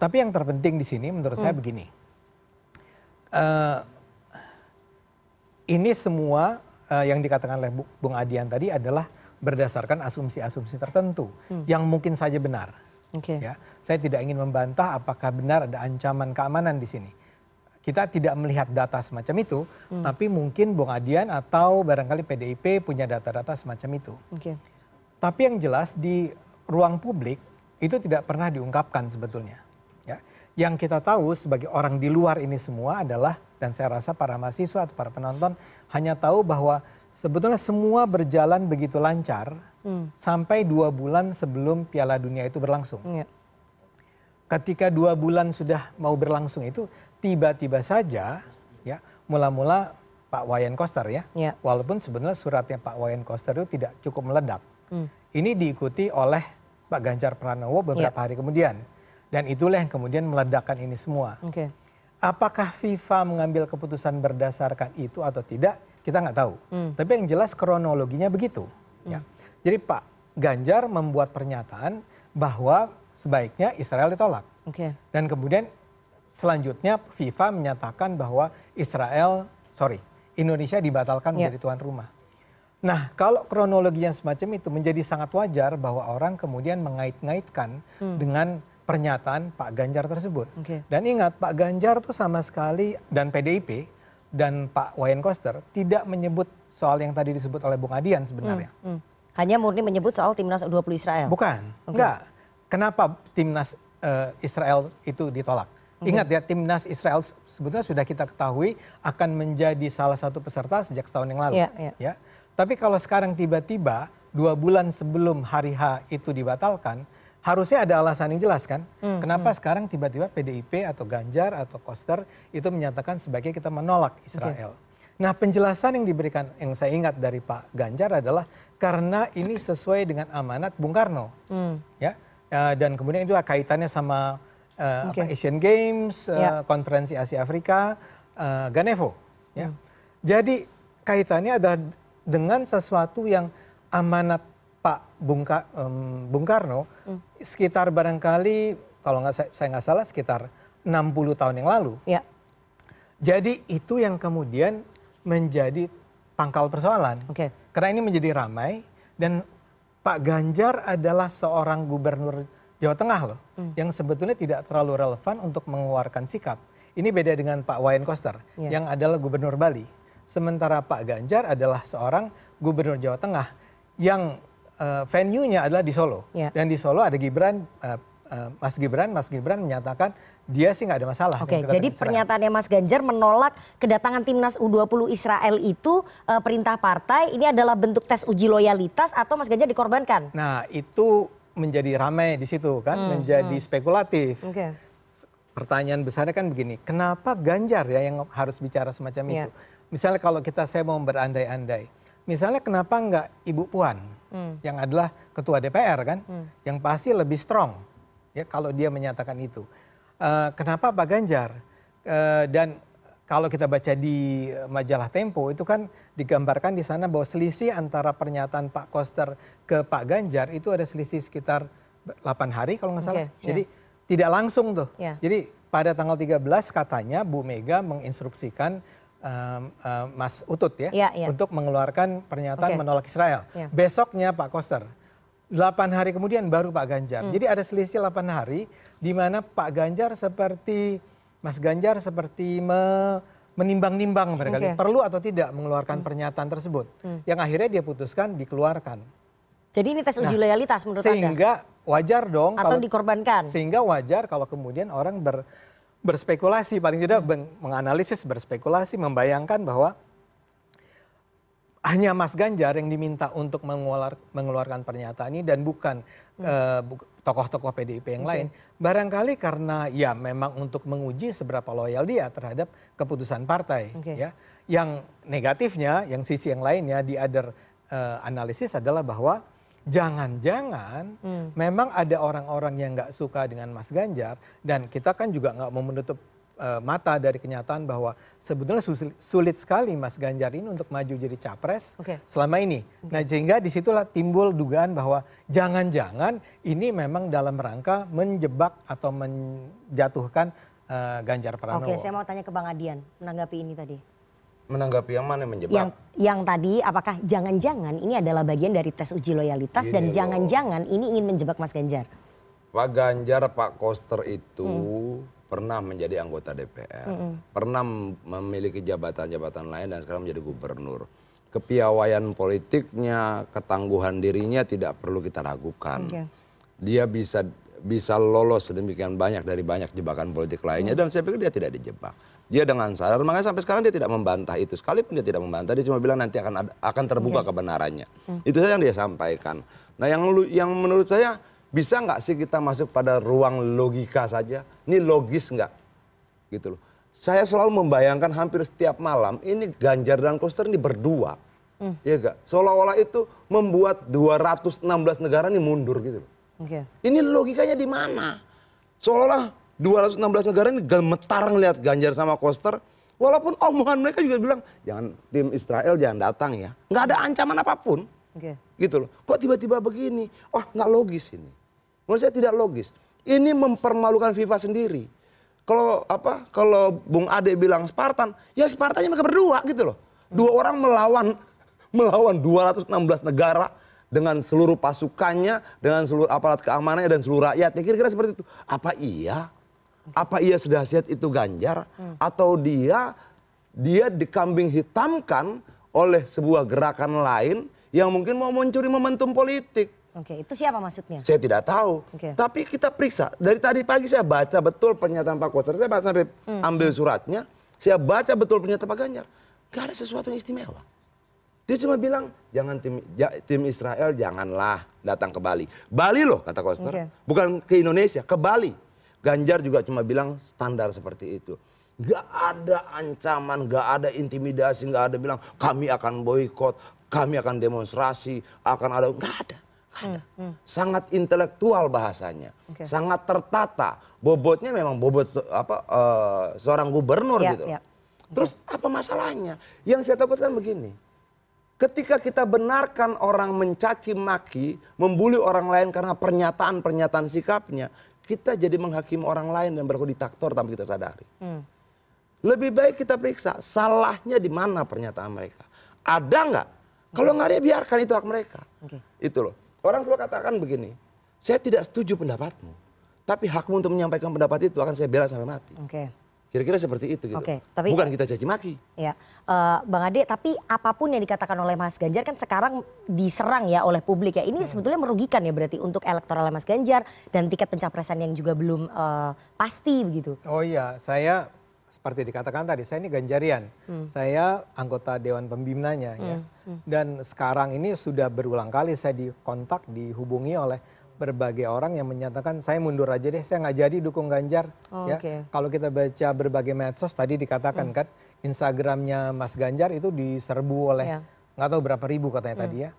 Tapi yang terpenting di sini menurut saya begini, ini semua yang dikatakan oleh Bung Adian tadi adalah berdasarkan asumsi-asumsi tertentu yang mungkin saja benar. Ya, saya tidak ingin membantah apakah benar ada ancaman keamanan di sini. Kita tidak melihat data semacam itu, tapi mungkin Bung Adian atau barangkali PDIP punya data-data semacam itu. Tapi yang jelas di ruang publik itu tidak pernah diungkapkan sebetulnya. Ya. Yang kita tahu sebagai orang di luar ini semua adalah, dan saya rasa para mahasiswa atau para penonton hanya tahu bahwa sebetulnya semua berjalan begitu lancar sampai 2 bulan sebelum Piala Dunia itu berlangsung. Ketika 2 bulan sudah mau berlangsung itu, tiba-tiba saja ya mula-mula Pak Wayan Koster ya. Walaupun sebenarnya suratnya Pak Wayan Koster itu tidak cukup meledak. Ini diikuti oleh Pak Ganjar Pranowo beberapa hari kemudian. Dan itulah yang kemudian meledakkan ini semua. Apakah FIFA mengambil keputusan berdasarkan itu atau tidak, kita nggak tahu. Tapi yang jelas kronologinya begitu. Ya. Jadi Pak Ganjar membuat pernyataan bahwa sebaiknya Israel ditolak. Dan kemudian selanjutnya FIFA menyatakan bahwa Indonesia dibatalkan menjadi tuan rumah. Nah, kalau kronologinya semacam itu menjadi sangat wajar bahwa orang kemudian mengait-ngaitkan dengan pernyataan Pak Ganjar tersebut. Dan ingat, Pak Ganjar tuh sama sekali dan PDIP dan Pak Wayan Koster tidak menyebut soal yang tadi disebut oleh Bung Adian sebenarnya. Hanya murni menyebut soal timnas U20 Israel? Bukan, enggak. Kenapa timnas Israel itu ditolak? Ingat ya, timnas Israel sebetulnya sudah kita ketahui akan menjadi salah satu peserta sejak setahun yang lalu. Ya. Tapi kalau sekarang tiba-tiba 2 bulan sebelum hari H itu dibatalkan, harusnya ada alasan yang jelas kan? Kenapa sekarang tiba-tiba PDIP atau Ganjar atau Koster itu menyatakan sebaiknya kita menolak Israel? Nah, penjelasan yang diberikan yang saya ingat dari Pak Ganjar adalah karena ini sesuai dengan amanat Bung Karno. Ya. Dan kemudian itu kaitannya sama Asian Games, Konferensi Asia Afrika, Ganevo. Ya. Jadi kaitannya adalah dengan sesuatu yang amanat Pak Bung Karno sekitar barangkali kalau saya nggak salah sekitar 60 tahun yang lalu. Ya. Jadi itu yang kemudian menjadi pangkal persoalan. Karena ini menjadi ramai dan Pak Ganjar adalah seorang gubernur Jawa Tengah loh, yang sebetulnya tidak terlalu relevan untuk mengeluarkan sikap. Ini beda dengan Pak Wayan Koster, yang adalah gubernur Bali. Sementara Pak Ganjar adalah seorang gubernur Jawa Tengah, yang venue-nya adalah di Solo. Dan di Solo ada Gibran, Mas Gibran menyatakan dia sih nggak ada masalah. Jadi pernyataannya Mas Ganjar menolak kedatangan timnas U20 Israel itu perintah partai, ini adalah bentuk tes uji loyalitas atau Mas Ganjar dikorbankan? Nah itu menjadi ramai di situ kan, menjadi spekulatif. Pertanyaan besarnya kan begini, kenapa Ganjar ya yang harus bicara semacam itu? Misalnya kalau saya mau berandai-andai, misalnya kenapa nggak Ibu Puan yang adalah ketua DPR kan, yang pasti lebih strong ya kalau dia menyatakan itu. Kenapa Pak Ganjar? Dan kalau kita baca di majalah Tempo itu kan digambarkan di sana bahwa selisih antara pernyataan Pak Koster ke Pak Ganjar itu ada selisih sekitar 8 hari kalau nggak salah. Jadi tidak langsung tuh. Jadi pada tanggal 13 katanya Bu Mega menginstruksikan Mas Utut untuk mengeluarkan pernyataan menolak Israel. Besoknya Pak Koster. 8 hari kemudian baru Pak Ganjar. Jadi ada selisih 8 hari di mana Pak Ganjar Mas Ganjar seperti menimbang-nimbang barangkali perlu atau tidak mengeluarkan pernyataan tersebut. Yang akhirnya dia putuskan dikeluarkan. Jadi ini tes uji loyalitas menurut Anda? Sehingga wajar dong. Atau dikorbankan? Sehingga wajar kalau kemudian orang berspekulasi, paling tidak menganalisis, berspekulasi, membayangkan bahwa hanya Mas Ganjar yang diminta untuk mengeluarkan pernyataan ini dan bukan tokoh-tokoh PDIP yang lain. Barangkali karena ya memang untuk menguji seberapa loyal dia terhadap keputusan partai. Ya. Yang negatifnya, yang sisi yang lainnya di other analisis adalah bahwa jangan-jangan memang ada orang-orang yang nggak suka dengan Mas Ganjar dan kita kan juga nggak mau menutup mata dari kenyataan bahwa sebetulnya sulit sekali Mas Ganjar ini untuk maju jadi capres selama ini. Nah sehingga disitulah timbul dugaan bahwa jangan-jangan ini memang dalam rangka menjebak atau menjatuhkan Ganjar Pranowo. Saya mau tanya ke Bang Adian menanggapi ini tadi. Menanggapi yang mana menjebak? Yang tadi apakah jangan-jangan ini adalah bagian dari tes uji loyalitas dan jangan-jangan ini ingin menjebak Mas Ganjar? Pak Ganjar, Pak Koster itu pernah menjadi anggota DPR, pernah memiliki jabatan-jabatan lain dan sekarang menjadi gubernur. Kepiawaian politiknya, ketangguhan dirinya tidak perlu kita ragukan. Dia bisa lolos sedemikian banyak dari banyak jebakan politik lainnya dan saya pikir dia tidak dijebak. Dia dengan sadar, makanya sampai sekarang dia tidak membantah itu. Sekalipun dia tidak membantah, dia cuma bilang nanti akan terbuka kebenarannya. Itu saja yang dia sampaikan. Nah yang menurut saya, bisa nggak sih kita masuk pada ruang logika saja? Ini logis nggak? Gitu loh. Saya selalu membayangkan hampir setiap malam ini Ganjar dan Koster ini berdua. Ya gak? Seolah-olah itu membuat 216 negara ini mundur gitu loh. Ini logikanya di mana? Seolah-olah 216 negara ini gemetar ngelihat Ganjar sama Koster. Walaupun omongan mereka juga bilang, jangan tim Israel jangan datang ya. Nggak ada ancaman apapun. Gitu loh. Kok tiba-tiba begini? Oh nggak logis ini. Menurut saya tidak logis. Ini mempermalukan FIFA sendiri. Kalau Bung Ade bilang Spartan, ya Spartannya mereka berdua gitu loh. Dua orang melawan 216 negara dengan seluruh pasukannya, dengan seluruh aparat keamanannya dan seluruh rakyatnya. Kira-kira seperti itu. Apa iya? Apa ia sedahsyat itu Ganjar? Atau dia dikambing hitamkan oleh sebuah gerakan lain yang mungkin mau mencuri momentum politik? Itu siapa maksudnya? Saya tidak tahu. Tapi kita periksa. Dari tadi pagi saya baca betul pernyataan Pak Koster. Saya sampai ambil suratnya. Saya baca betul pernyataan Pak Ganjar. Gak ada sesuatu yang istimewa. Dia cuma bilang, jangan tim Israel janganlah datang ke Bali. Bali loh kata Koster. Bukan ke Indonesia, ke Bali. Ganjar juga cuma bilang standar seperti itu. Gak ada ancaman, gak ada intimidasi, gak ada bilang kami akan boikot, kami akan demonstrasi, akan ada. Gak ada. Sangat intelektual bahasanya, sangat tertata. Bobotnya memang bobot seorang gubernur gitu. Terus apa masalahnya? Yang saya takutkan begini. Ketika kita benarkan orang mencaci maki, membuli orang lain karena pernyataan-pernyataan sikapnya, kita jadi menghakimi orang lain dan berlaku diktator tanpa kita sadari. Lebih baik kita periksa salahnya di mana pernyataan mereka. Ada nggak? Kalau nggak ada, biarkan itu hak mereka. Itu loh. Orang selalu katakan begini, saya tidak setuju pendapatmu, tapi hakmu untuk menyampaikan pendapat itu akan saya bela sampai mati. Kira-kira seperti itu gitu. Tapi, bukan kita caci maki. Ya, Bang Ade, tapi apapun yang dikatakan oleh Mas Ganjar kan sekarang diserang ya oleh publik ya. Ini sebetulnya merugikan ya berarti untuk elektoral Mas Ganjar dan tiket pencapresan yang juga belum pasti begitu. Oh iya, saya seperti dikatakan tadi, saya ini Ganjarian. Saya anggota Dewan Pembinanya ya. Dan sekarang ini sudah berulang kali saya dikontak, dihubungi oleh berbagai orang yang menyatakan saya mundur aja deh, saya nggak jadi dukung Ganjar. Kalau kita baca berbagai medsos tadi dikatakan kan Instagramnya Mas Ganjar itu diserbu oleh nggak tahu berapa ribu katanya tadi ya.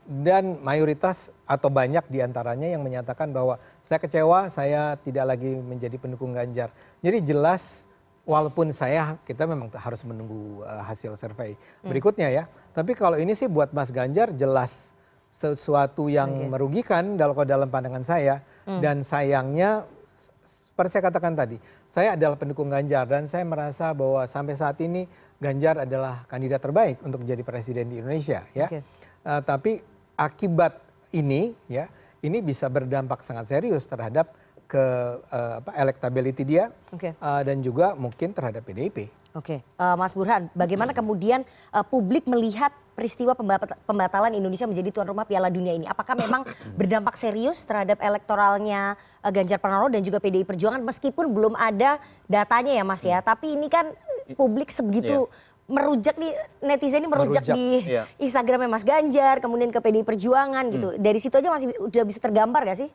Dan mayoritas atau banyak diantaranya yang menyatakan bahwa saya kecewa, saya tidak lagi menjadi pendukung Ganjar. Jadi jelas walaupun kita memang harus menunggu hasil survei berikutnya ya. Tapi kalau ini sih buat Mas Ganjar jelas sesuatu yang merugikan dalam pandangan saya. Dan sayangnya seperti saya katakan tadi, saya adalah pendukung Ganjar dan saya merasa bahwa sampai saat ini Ganjar adalah kandidat terbaik untuk menjadi presiden di Indonesia ya. Tapi akibat ini ya, ini bisa berdampak sangat serius terhadap elektability dia dan juga mungkin terhadap PDIP. Mas Burhan, bagaimana kemudian publik melihat peristiwa pembatalan Indonesia menjadi tuan rumah Piala Dunia ini? Apakah memang berdampak serius terhadap elektoralnya Ganjar Pranowo dan juga PDI Perjuangan meskipun belum ada datanya ya Mas ya? Tapi ini kan publik sebegitu merujak nih, netizen ini merujak di Instagramnya Mas Ganjar, kemudian ke PDI Perjuangan gitu. Dari situ aja masih udah bisa tergambar gak sih?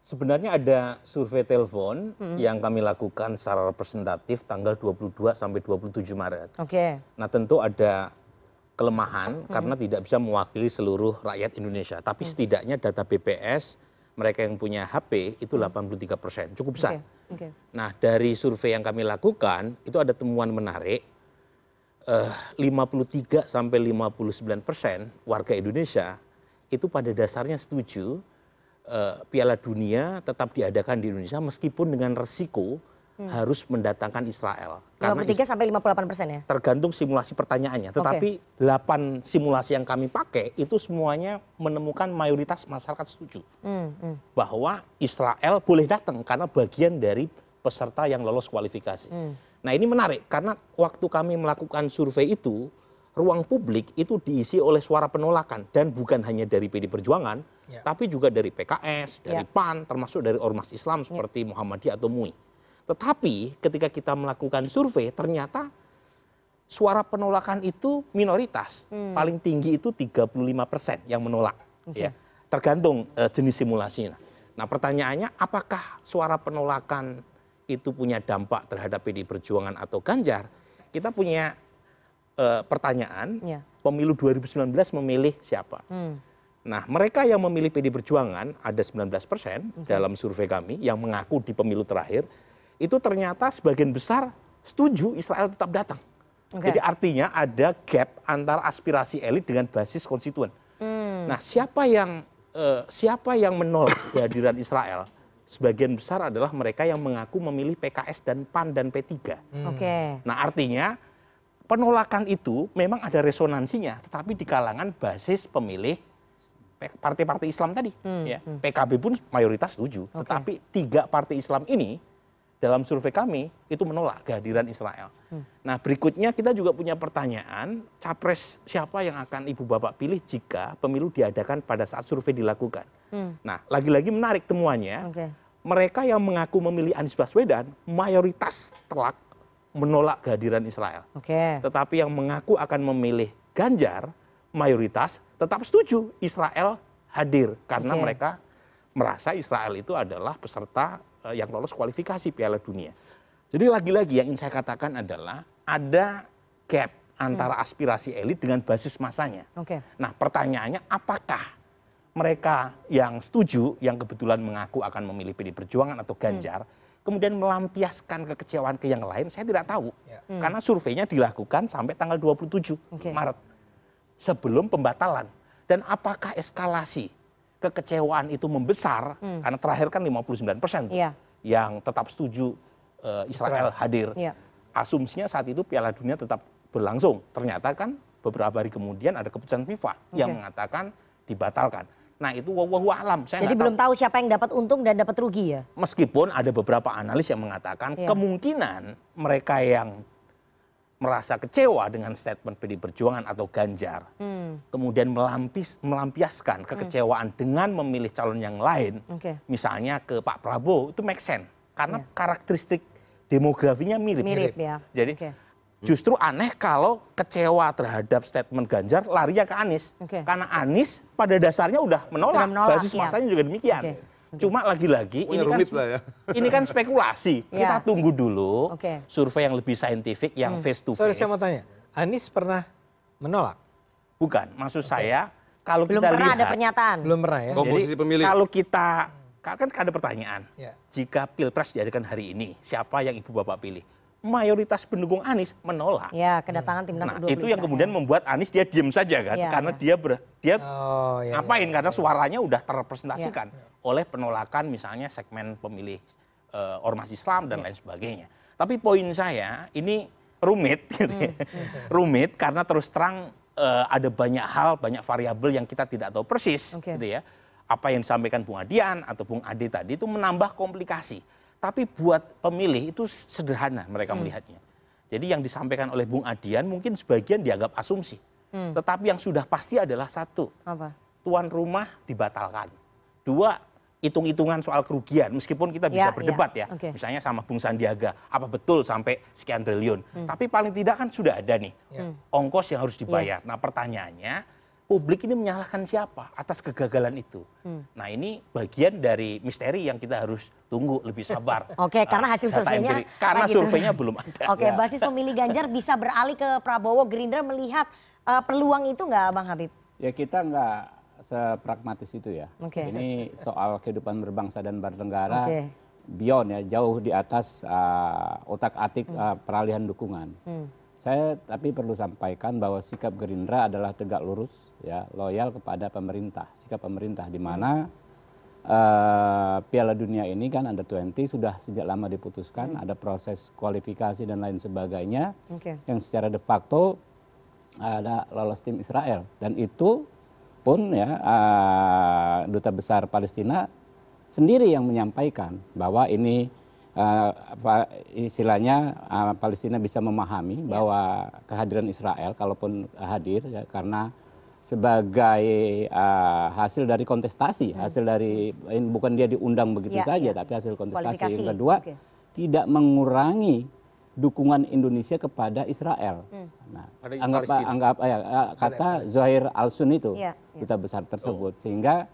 Sebenarnya ada survei telepon yang kami lakukan secara representatif tanggal 22 sampai 27 Maret. Nah tentu ada kelemahan karena tidak bisa mewakili seluruh rakyat Indonesia. Tapi setidaknya data BPS, mereka yang punya HP itu 83%, cukup besar. Nah dari survei yang kami lakukan itu ada temuan menarik. 53 sampai 59% warga Indonesia itu pada dasarnya setuju Piala Dunia tetap diadakan di Indonesia meskipun dengan resiko harus mendatangkan Israel. 53 sampai 58% ya? Tergantung simulasi pertanyaannya. Tetapi 8 simulasi yang kami pakai itu semuanya menemukan mayoritas masyarakat setuju bahwa Israel boleh datang karena bagian dari peserta yang lolos kualifikasi. Nah ini menarik karena waktu kami melakukan survei itu, ruang publik itu diisi oleh suara penolakan dan bukan hanya dari PD Perjuangan, tapi juga dari PKS, dari PAN, termasuk dari ormas Islam seperti Muhammadiyah atau MUI. Tetapi ketika kita melakukan survei, ternyata suara penolakan itu minoritas, paling tinggi itu 35% yang menolak. Ya, tergantung jenis simulasinya. Nah pertanyaannya, apakah suara penolakan itu punya dampak terhadap PD Perjuangan atau Ganjar? Kita punya pertanyaan, pemilu 2019 memilih siapa? Nah mereka yang memilih PD Perjuangan ada 19% dalam survei kami yang mengaku di pemilu terakhir, itu ternyata sebagian besar setuju Israel tetap datang. Jadi artinya ada gap antara aspirasi elit dengan basis konstituen. Nah siapa yang menolak kehadiran Israel? Sebagian besar adalah mereka yang mengaku memilih PKS dan PAN dan P3. Nah artinya penolakan itu memang ada resonansinya, tetapi di kalangan basis pemilih partai-partai Islam tadi. Ya. PKB pun mayoritas setuju, tetapi 3 partai Islam ini dalam survei kami itu menolak kehadiran Israel. Nah berikutnya kita juga punya pertanyaan, capres siapa yang akan ibu bapak pilih jika pemilu diadakan pada saat survei dilakukan. Nah lagi-lagi menarik temuannya, mereka yang mengaku memilih Anies Baswedan mayoritas telak menolak kehadiran Israel. Tetapi yang mengaku akan memilih Ganjar mayoritas tetap setuju Israel hadir karena mereka merasa Israel itu adalah peserta yang lolos kualifikasi Piala Dunia. Jadi lagi-lagi yang ingin saya katakan adalah ada gap antara aspirasi elit dengan basis masanya. Nah pertanyaannya, apakah mereka yang setuju, yang kebetulan mengaku akan memilih PD Perjuangan atau Ganjar, kemudian melampiaskan kekecewaan ke yang lain, saya tidak tahu. Karena surveinya dilakukan sampai tanggal 27 Maret. Sebelum pembatalan. Dan apakah eskalasi kekecewaan itu membesar, karena terakhir kan 59% yang tetap setuju Israel hadir. Asumsinya saat itu Piala Dunia tetap berlangsung. Ternyata kan beberapa hari kemudian ada keputusan FIFA yang mengatakan dibatalkan. Nah itu wallahu alam. Jadi belum tahu siapa yang dapat untung dan dapat rugi ya? Meskipun ada beberapa analis yang mengatakan kemungkinan mereka yang merasa kecewa dengan statement PD Perjuangan atau Ganjar, kemudian melampiaskan kekecewaan dengan memilih calon yang lain, misalnya ke Pak Prabowo, itu make sense. Karena karakteristik demografinya mirip. Jadi justru aneh kalau kecewa terhadap statement Ganjar larinya ke Anies. Karena Anies pada dasarnya udah menolak basis masanya juga demikian. Cuma lagi-lagi ini kan spekulasi. Kita tunggu dulu survei yang lebih saintifik, yang face to face. Sorry, saya mau tanya. Anies pernah menolak? Bukan, maksud saya kalau belum kita pernah lihat. ada pernyataan. Belum pernah ya? Komposisi pemilih. Kalau kita, kan ada pertanyaan. Jika Pilpres diadakan hari ini, siapa yang ibu bapak pilih? Mayoritas pendukung Anies menolak. Ya, kedatangan timnas U20. Itu yang kemudian membuat Anies dia diem saja kan, karena dia ngapain? Karena suaranya udah terrepresentasikan oleh penolakan misalnya segmen pemilih ormas Islam dan lain sebagainya. Tapi poin saya ini rumit, rumit karena terus terang ada banyak hal, banyak variabel yang kita tidak tahu persis, gitu ya. Apa yang disampaikan Bung Adian atau Bung Ade tadi itu menambah komplikasi. Tapi buat pemilih itu sederhana mereka melihatnya. Jadi yang disampaikan oleh Bung Adian mungkin sebagian dianggap asumsi. Tetapi yang sudah pasti adalah satu, tuan rumah dibatalkan. Dua, hitung-hitungan soal kerugian. Meskipun kita bisa berdebat ya. Misalnya sama Bung Sandiaga, apa betul sampai sekian triliun. Tapi paling tidak kan sudah ada nih ongkos yang harus dibayar. Nah pertanyaannya, publik ini menyalahkan siapa atas kegagalan itu? Nah ini bagian dari misteri yang kita harus tunggu lebih sabar. Karena hasil surveinya karena surveinya belum ada. Basis pemilih Ganjar bisa beralih ke Prabowo. Gerindra melihat peluang itu nggak, Bang Habib? Ya kita nggak sepragmatis itu ya. Ini soal kehidupan berbangsa dan bernegara beyond ya, jauh di atas otak-atik peralihan dukungan. Saya tapi perlu sampaikan bahwa sikap Gerindra adalah tegak lurus, ya, loyal kepada pemerintah, sikap pemerintah di mana Piala Dunia ini kan Under 20 sudah sejak lama diputuskan, ada proses kualifikasi dan lain sebagainya, yang secara de facto ada lolos tim Israel dan itu pun ya Duta Besar Palestina sendiri yang menyampaikan bahwa ini istilahnya Palestina bisa memahami bahwa kehadiran Israel kalaupun hadir ya, karena sebagai hasil dari kontestasi, hasil dari bukan dia diundang begitu saja tapi hasil kontestasi. Yang kedua tidak mengurangi dukungan Indonesia kepada Israel. Nah, kata Zuhair Al-Sun itu Duta Besar tersebut sehingga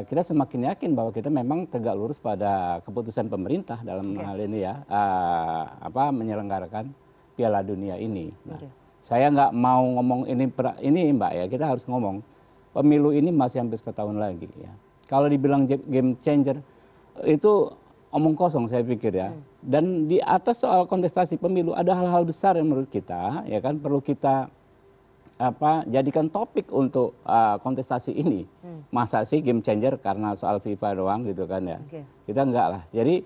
kita semakin yakin bahwa kita memang tegak lurus pada keputusan pemerintah dalam hal ini ya, menyelenggarakan Piala Dunia ini. Nah, saya nggak mau ngomong ini Mbak ya, kita harus ngomong pemilu ini masih hampir setahun lagi ya. Kalau dibilang game changer itu omong kosong saya pikir ya. Dan di atas soal kontestasi pemilu ada hal-hal besar yang menurut kita ya kan perlu kita jadikan topik untuk kontestasi ini. Masa sih game changer karena soal FIFA doang gitu kan ya. Kita enggak lah. Jadi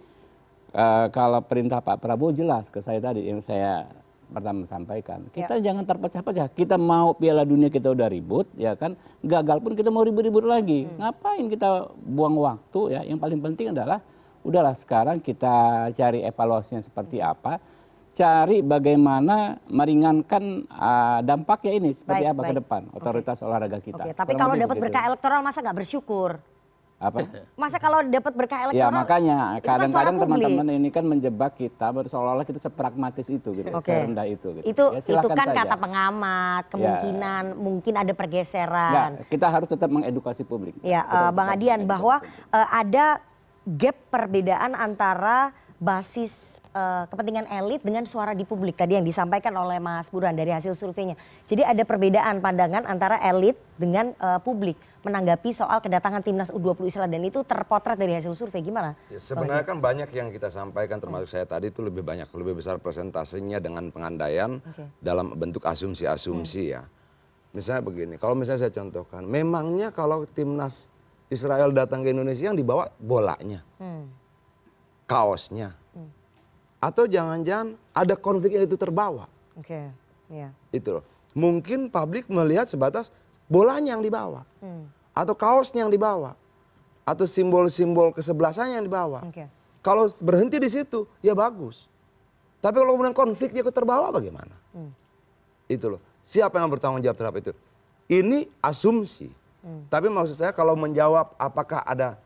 kalau perintah Pak Prabowo jelas ke saya tadi yang saya pertama sampaikan. Kita jangan terpecah-pecah. Kita mau Piala Dunia kita udah ribut ya kan. Gagal pun kita mau ribut-ribut lagi. Ngapain kita buang waktu ya. Yang paling penting adalah udahlah sekarang kita cari evaluasinya seperti apa. Cari bagaimana meringankan dampaknya ini seperti apa ke depan otoritas olahraga kita. Tapi kalau dapat berkah elektoral masa nggak bersyukur? Apa? Masa kalau dapat berkah elektoral? Ya makanya kadang-kadang kan teman-teman ini kan menjebak kita seolah-olah kita sepragmatis itu gitu, serendah itu. Gitu. Itu kan saja. Kata pengamat, kemungkinan mungkin ada pergeseran. Ya, kita harus tetap mengedukasi publik. Ya, Bang Adian bahwa ada gap perbedaan antara basis kepentingan elit dengan suara di publik tadi yang disampaikan oleh Mas Burhan dari hasil surveinya. Jadi ada perbedaan pandangan antara elit dengan publik menanggapi soal kedatangan timnas U20 Israel dan itu terpotret dari hasil survei. Gimana? Ya, sebenarnya kan banyak yang kita sampaikan termasuk saya tadi itu lebih besar presentasinya dengan pengandaian dalam bentuk asumsi-asumsi ya. Misalnya begini, kalau misalnya saya contohkan, memangnya kalau timnas Israel datang ke Indonesia yang dibawa bolanya, kaosnya, atau jangan-jangan ada konflik yang itu terbawa. Itu loh. Mungkin publik melihat sebatas bolanya yang dibawa, atau kaosnya yang dibawa, atau simbol-simbol kesebelasannya yang dibawa. Kalau berhenti di situ, ya bagus. Tapi kalau kemudian konfliknya ikut terbawa bagaimana? Itu loh. Siapa yang bertanggung jawab terhadap itu? Ini asumsi. Tapi maksud saya kalau menjawab apakah ada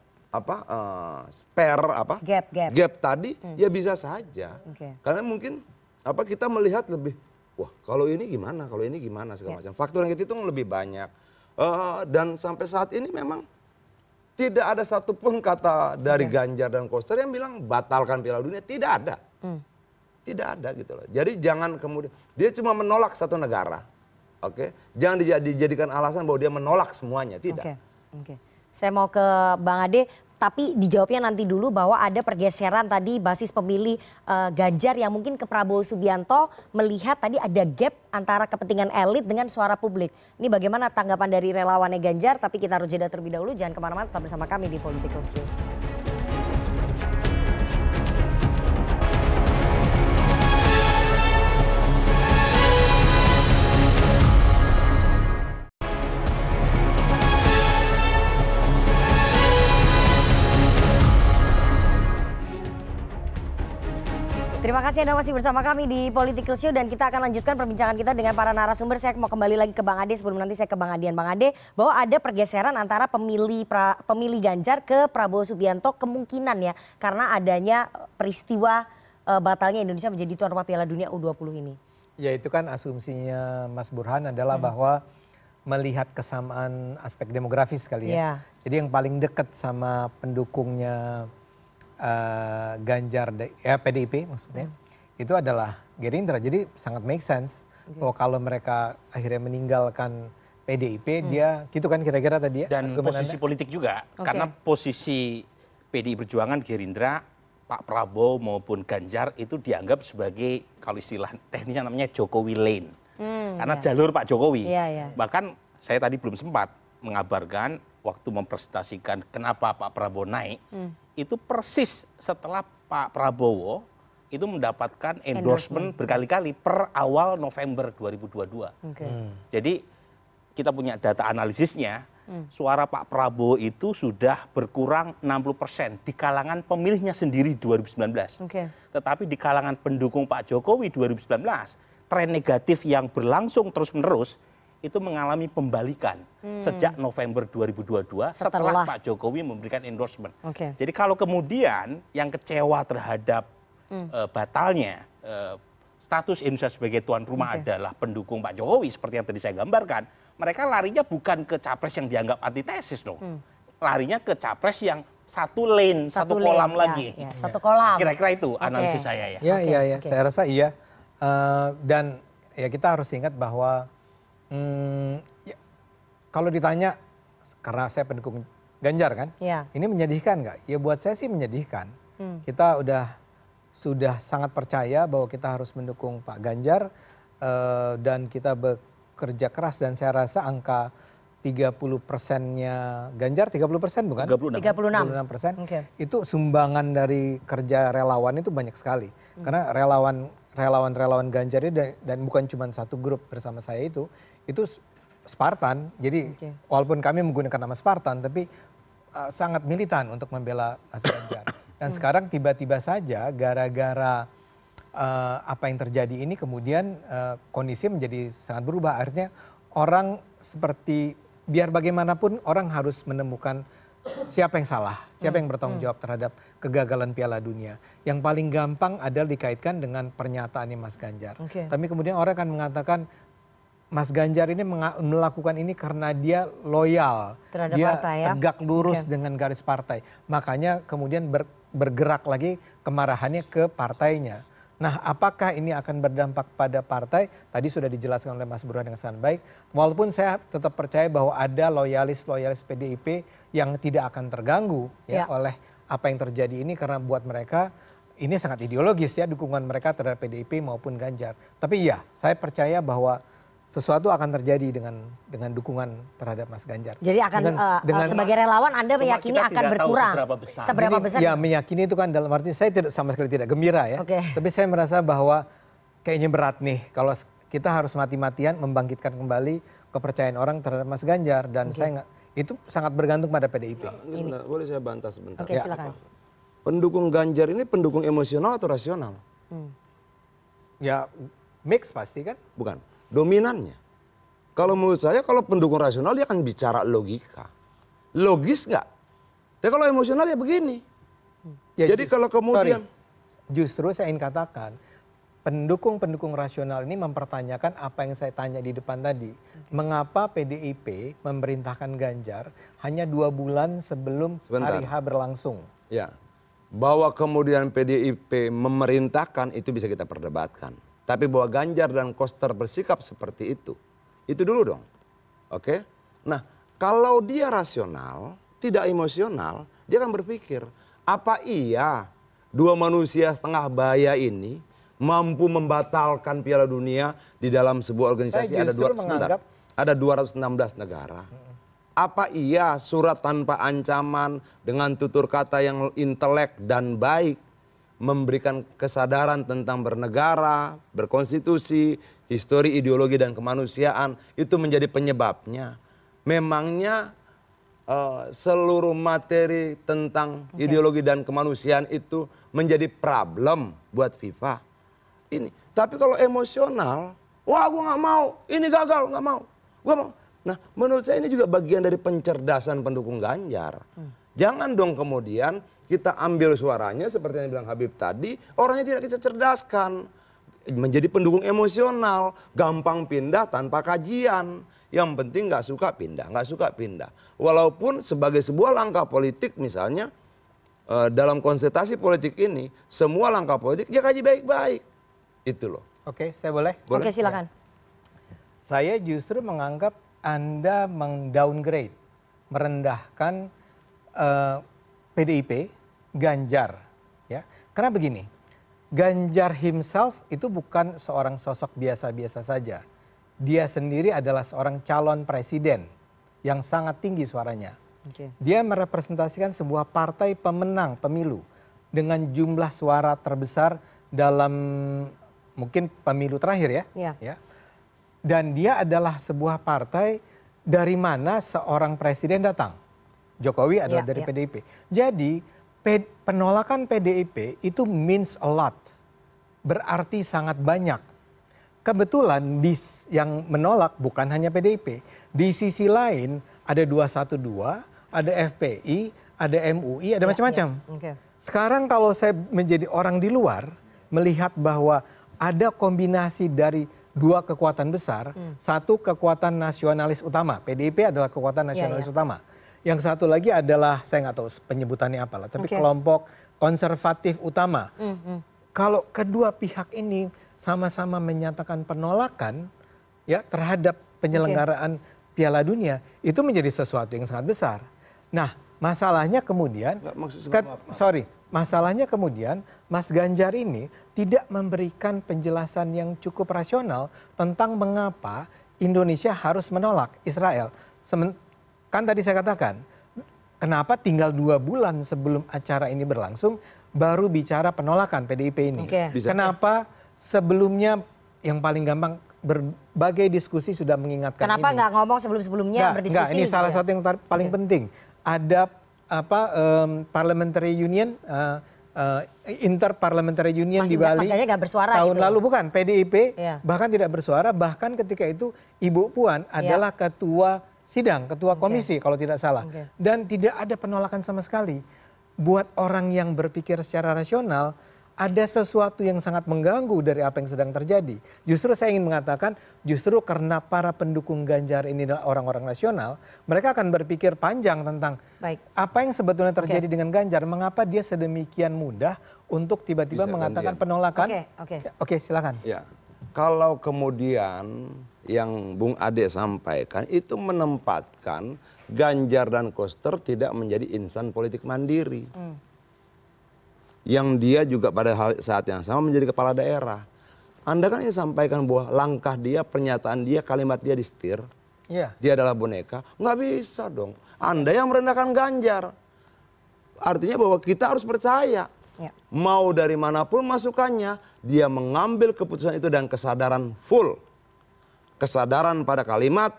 gap tadi, ya bisa saja. Karena mungkin kita melihat lebih, wah kalau ini gimana segala macam. Faktor yang itu lebih banyak. Dan sampai saat ini memang tidak ada satupun kata dari Ganjar dan Koster yang bilang batalkan Piala Dunia. Tidak ada. Tidak ada gitu loh. Jadi jangan kemudian, dia cuma menolak satu negara. Jangan dijadikan alasan bahwa dia menolak semuanya. Tidak. Saya mau ke Bang Ade. Tapi dijawabnya nanti dulu bahwa ada pergeseran tadi basis pemilih Ganjar yang mungkin ke Prabowo Subianto melihat tadi ada gap antara kepentingan elit dengan suara publik. Ini bagaimana tanggapan dari relawannya Ganjar, tapi kita harus jeda terlebih dahulu. Jangan kemana-mana, tetap bersama kami di Political Show. Terima kasih Anda masih bersama kami di Political Show dan kita akan lanjutkan perbincangan kita dengan para narasumber. Saya mau kembali lagi ke Bang Ade sebelum nanti saya ke Bang Adian. Bang Ade, bahwa ada pergeseran antara pemilih Ganjar ke Prabowo Subianto kemungkinan ya karena adanya peristiwa batalnya Indonesia menjadi tuan rumah Piala Dunia U20 ini. Ya itu kan asumsinya Mas Burhan adalah bahwa melihat kesamaan aspek demografis kali ya. Jadi yang paling dekat sama pendukungnya Ganjar, PDIP maksudnya, itu adalah Gerindra. Jadi sangat make sense bahwa kalau mereka akhirnya meninggalkan PDIP, dia gitu kan kira-kira tadi ya. Dan posisi politik juga, karena posisi PDI Perjuangan, Gerindra, Pak Prabowo maupun Ganjar itu dianggap sebagai, kalau istilah teknisnya namanya Jokowi lane. Karena jalur Pak Jokowi. Bahkan saya tadi belum sempat mengabarkan waktu mempresentasikan kenapa Pak Prabowo naik, itu persis setelah Pak Prabowo itu mendapatkan endorsement berkali-kali per awal November 2022. Jadi kita punya data analisisnya, suara Pak Prabowo itu sudah berkurang 60% di kalangan pemilihnya sendiri 2019. Tetapi di kalangan pendukung Pak Jokowi 2019, tren negatif yang berlangsung terus-menerus itu mengalami pembalikan sejak November 2022 setelah Pak Jokowi memberikan endorsement. Jadi kalau kemudian yang kecewa terhadap batalnya status Indonesia sebagai tuan rumah adalah pendukung Pak Jokowi seperti yang tadi saya gambarkan, mereka larinya bukan ke capres yang dianggap antitesis dong. Larinya ke capres yang satu lane, satu kolam lagi. Satu kolam. Kira-kira itu analisis saya ya. Iya, saya rasa iya. Dan ya kita harus ingat bahwa ya, kalau ditanya, karena saya pendukung Ganjar kan, ini menyedihkan nggak? Ya buat saya sih menyedihkan. Kita sudah sangat percaya bahwa kita harus mendukung Pak Ganjar dan kita bekerja keras dan saya rasa angka 30%-nya Ganjar, 30% bukan? 36%. Itu sumbangan dari kerja relawan itu banyak sekali. Karena relawan Ganjar ini dan bukan cuma satu grup bersama saya itu Spartan. Jadi walaupun kami menggunakan nama Spartan tapi sangat militan untuk membela Mas Ganjar. Dan sekarang tiba-tiba saja gara-gara apa yang terjadi ini kemudian kondisi menjadi sangat berubah. Akhirnya orang seperti biar bagaimanapun orang harus menemukan siapa yang salah, siapa yang bertanggung jawab terhadap kegagalan Piala Dunia. Yang paling gampang adalah dikaitkan dengan pernyataannya Mas Ganjar. Tapi kemudian orang akan mengatakan Mas Ganjar ini melakukan ini karena dia loyal, terhadap dia partai, tegak lurus dengan garis partai. Makanya kemudian bergerak lagi kemarahannya ke partainya. Nah, apakah ini akan berdampak pada partai? Tadi sudah dijelaskan oleh Mas Burhan dengan sangat baik. Walaupun saya tetap percaya bahwa ada loyalis PDIP yang tidak akan terganggu ya oleh apa yang terjadi ini, karena buat mereka ini sangat ideologis ya dukungan mereka terhadap PDIP maupun Ganjar. Tapi ya, saya percaya bahwa sesuatu akan terjadi dengan dukungan terhadap Mas Ganjar. Jadi akan sebagai relawan Anda meyakini akan berkurang. Seberapa besar? Ya, meyakini itu kan dalam arti saya sama sekali tidak gembira ya. Tapi saya merasa bahwa kayaknya berat nih kalau kita harus mati-matian membangkitkan kembali kepercayaan orang terhadap Mas Ganjar, dan saya itu sangat bergantung pada PDIP. Sebentar, boleh saya bantah sebentar? Oke, silakan. Pendukung Ganjar ini pendukung emosional atau rasional? Ya, mix pasti kan? Bukan. Dominannya. Kalau menurut saya kalau pendukung rasional dia akan bicara logika. Logis nggak? Tapi kalau emosional ya begini. Ya, jadi kalau kemudian. Justru saya ingin katakan pendukung rasional ini mempertanyakan apa yang saya tanya di depan tadi. Mengapa PDIP memerintahkan Ganjar hanya 2 bulan sebelum hari H berlangsung? Ya, bahwa kemudian PDIP memerintahkan itu bisa kita perdebatkan. Tapi bahwa Ganjar dan Koster bersikap seperti itu dulu dong. Oke? Nah, kalau dia rasional, tidak emosional, dia akan berpikir, apa iya 2 manusia setengah baya ini mampu membatalkan Piala Dunia di dalam sebuah organisasi ada 216 negara. Apa iya surat tanpa ancaman dengan tutur kata yang intelek dan baik memberikan kesadaran tentang bernegara, berkonstitusi, histori, ideologi, dan kemanusiaan itu menjadi penyebabnya? Memangnya seluruh materi tentang ideologi dan kemanusiaan itu menjadi problem buat FIFA? Ini. Tapi kalau emosional, wah gue nggak mau, ini gagal, nggak mau, gue mau. Nah, menurut saya ini juga bagian dari pencerdasan pendukung Ganjar. Jangan dong kemudian kita ambil suaranya seperti yang bilang Habib tadi, orangnya tidak kita cerdaskan. Menjadi pendukung emosional, gampang pindah tanpa kajian. Yang penting nggak suka pindah, nggak suka pindah. Walaupun sebagai sebuah langkah politik misalnya, dalam konsentrasi politik ini, semua langkah politik dia kaji baik-baik. Itu loh. Oke, saya boleh? Oke, silakan. Saya justru menganggap Anda mendowngrade, merendahkan PDIP, Ganjar, ya. Karena begini, Ganjar himself itu bukan seorang sosok biasa-biasa saja. Dia sendiri adalah seorang calon presiden yang sangat tinggi suaranya. Dia merepresentasikan sebuah partai pemenang pemilu dengan jumlah suara terbesar dalam mungkin pemilu terakhir ya. Dan dia adalah sebuah partai dari mana seorang presiden datang. Jokowi adalah dari PDIP. Jadi penolakan PDIP itu means a lot. Berarti sangat banyak. Kebetulan yang menolak bukan hanya PDIP. Di sisi lain ada 212, ada FPI, ada MUI, ada macam-macam. Sekarang kalau saya menjadi orang di luar, melihat bahwa ada kombinasi dari 2 kekuatan besar, satu kekuatan nasionalis utama, PDIP adalah kekuatan nasionalis utama. Yang satu lagi adalah, saya nggak tahu penyebutannya apalah, tapi kelompok konservatif utama. Kalau kedua pihak ini sama-sama menyatakan penolakan ya terhadap penyelenggaraan Piala Dunia, itu menjadi sesuatu yang sangat besar. Nah, masalahnya kemudian, masalahnya kemudian Mas Ganjar ini tidak memberikan penjelasan yang cukup rasional tentang mengapa Indonesia harus menolak Israel. Kan tadi saya katakan, kenapa tinggal 2 bulan sebelum acara ini berlangsung baru bicara penolakan PDIP ini. Kenapa sebelumnya yang paling gampang berbagai diskusi sudah mengingatkan ini. Kenapa nggak ngomong sebelum-sebelumnya berdiskusi? Ini salah satu yang paling penting. Ada parliamentary union, interparliamentary union di Bali tahun gitu. lalu, bukan PDIP bahkan tidak bersuara, bahkan ketika itu Ibu Puan adalah ketua sidang, ketua komisi kalau tidak salah, dan tidak ada penolakan sama sekali. Buat orang yang berpikir secara rasional, ada sesuatu yang sangat mengganggu dari apa yang sedang terjadi. Justru saya ingin mengatakan, justru karena para pendukung Ganjar ini adalah orang-orang nasional, mereka akan berpikir panjang tentang apa yang sebetulnya terjadi dengan Ganjar, mengapa dia sedemikian mudah untuk tiba-tiba mengatakan penolakan. Oke, silakan. Ya, kalau kemudian yang Bung Ade sampaikan itu menempatkan Ganjar dan Koster tidak menjadi insan politik mandiri. Yang dia juga pada saat yang sama menjadi kepala daerah. Anda kan yang sampaikan bahwa langkah dia, pernyataan dia, kalimat dia disetir. Dia adalah boneka. Nggak bisa dong. Anda yang merendahkan Ganjar. Artinya bahwa kita harus percaya. Mau dari manapun masukannya, dia mengambil keputusan itu dan kesadaran full. Kesadaran pada kalimat,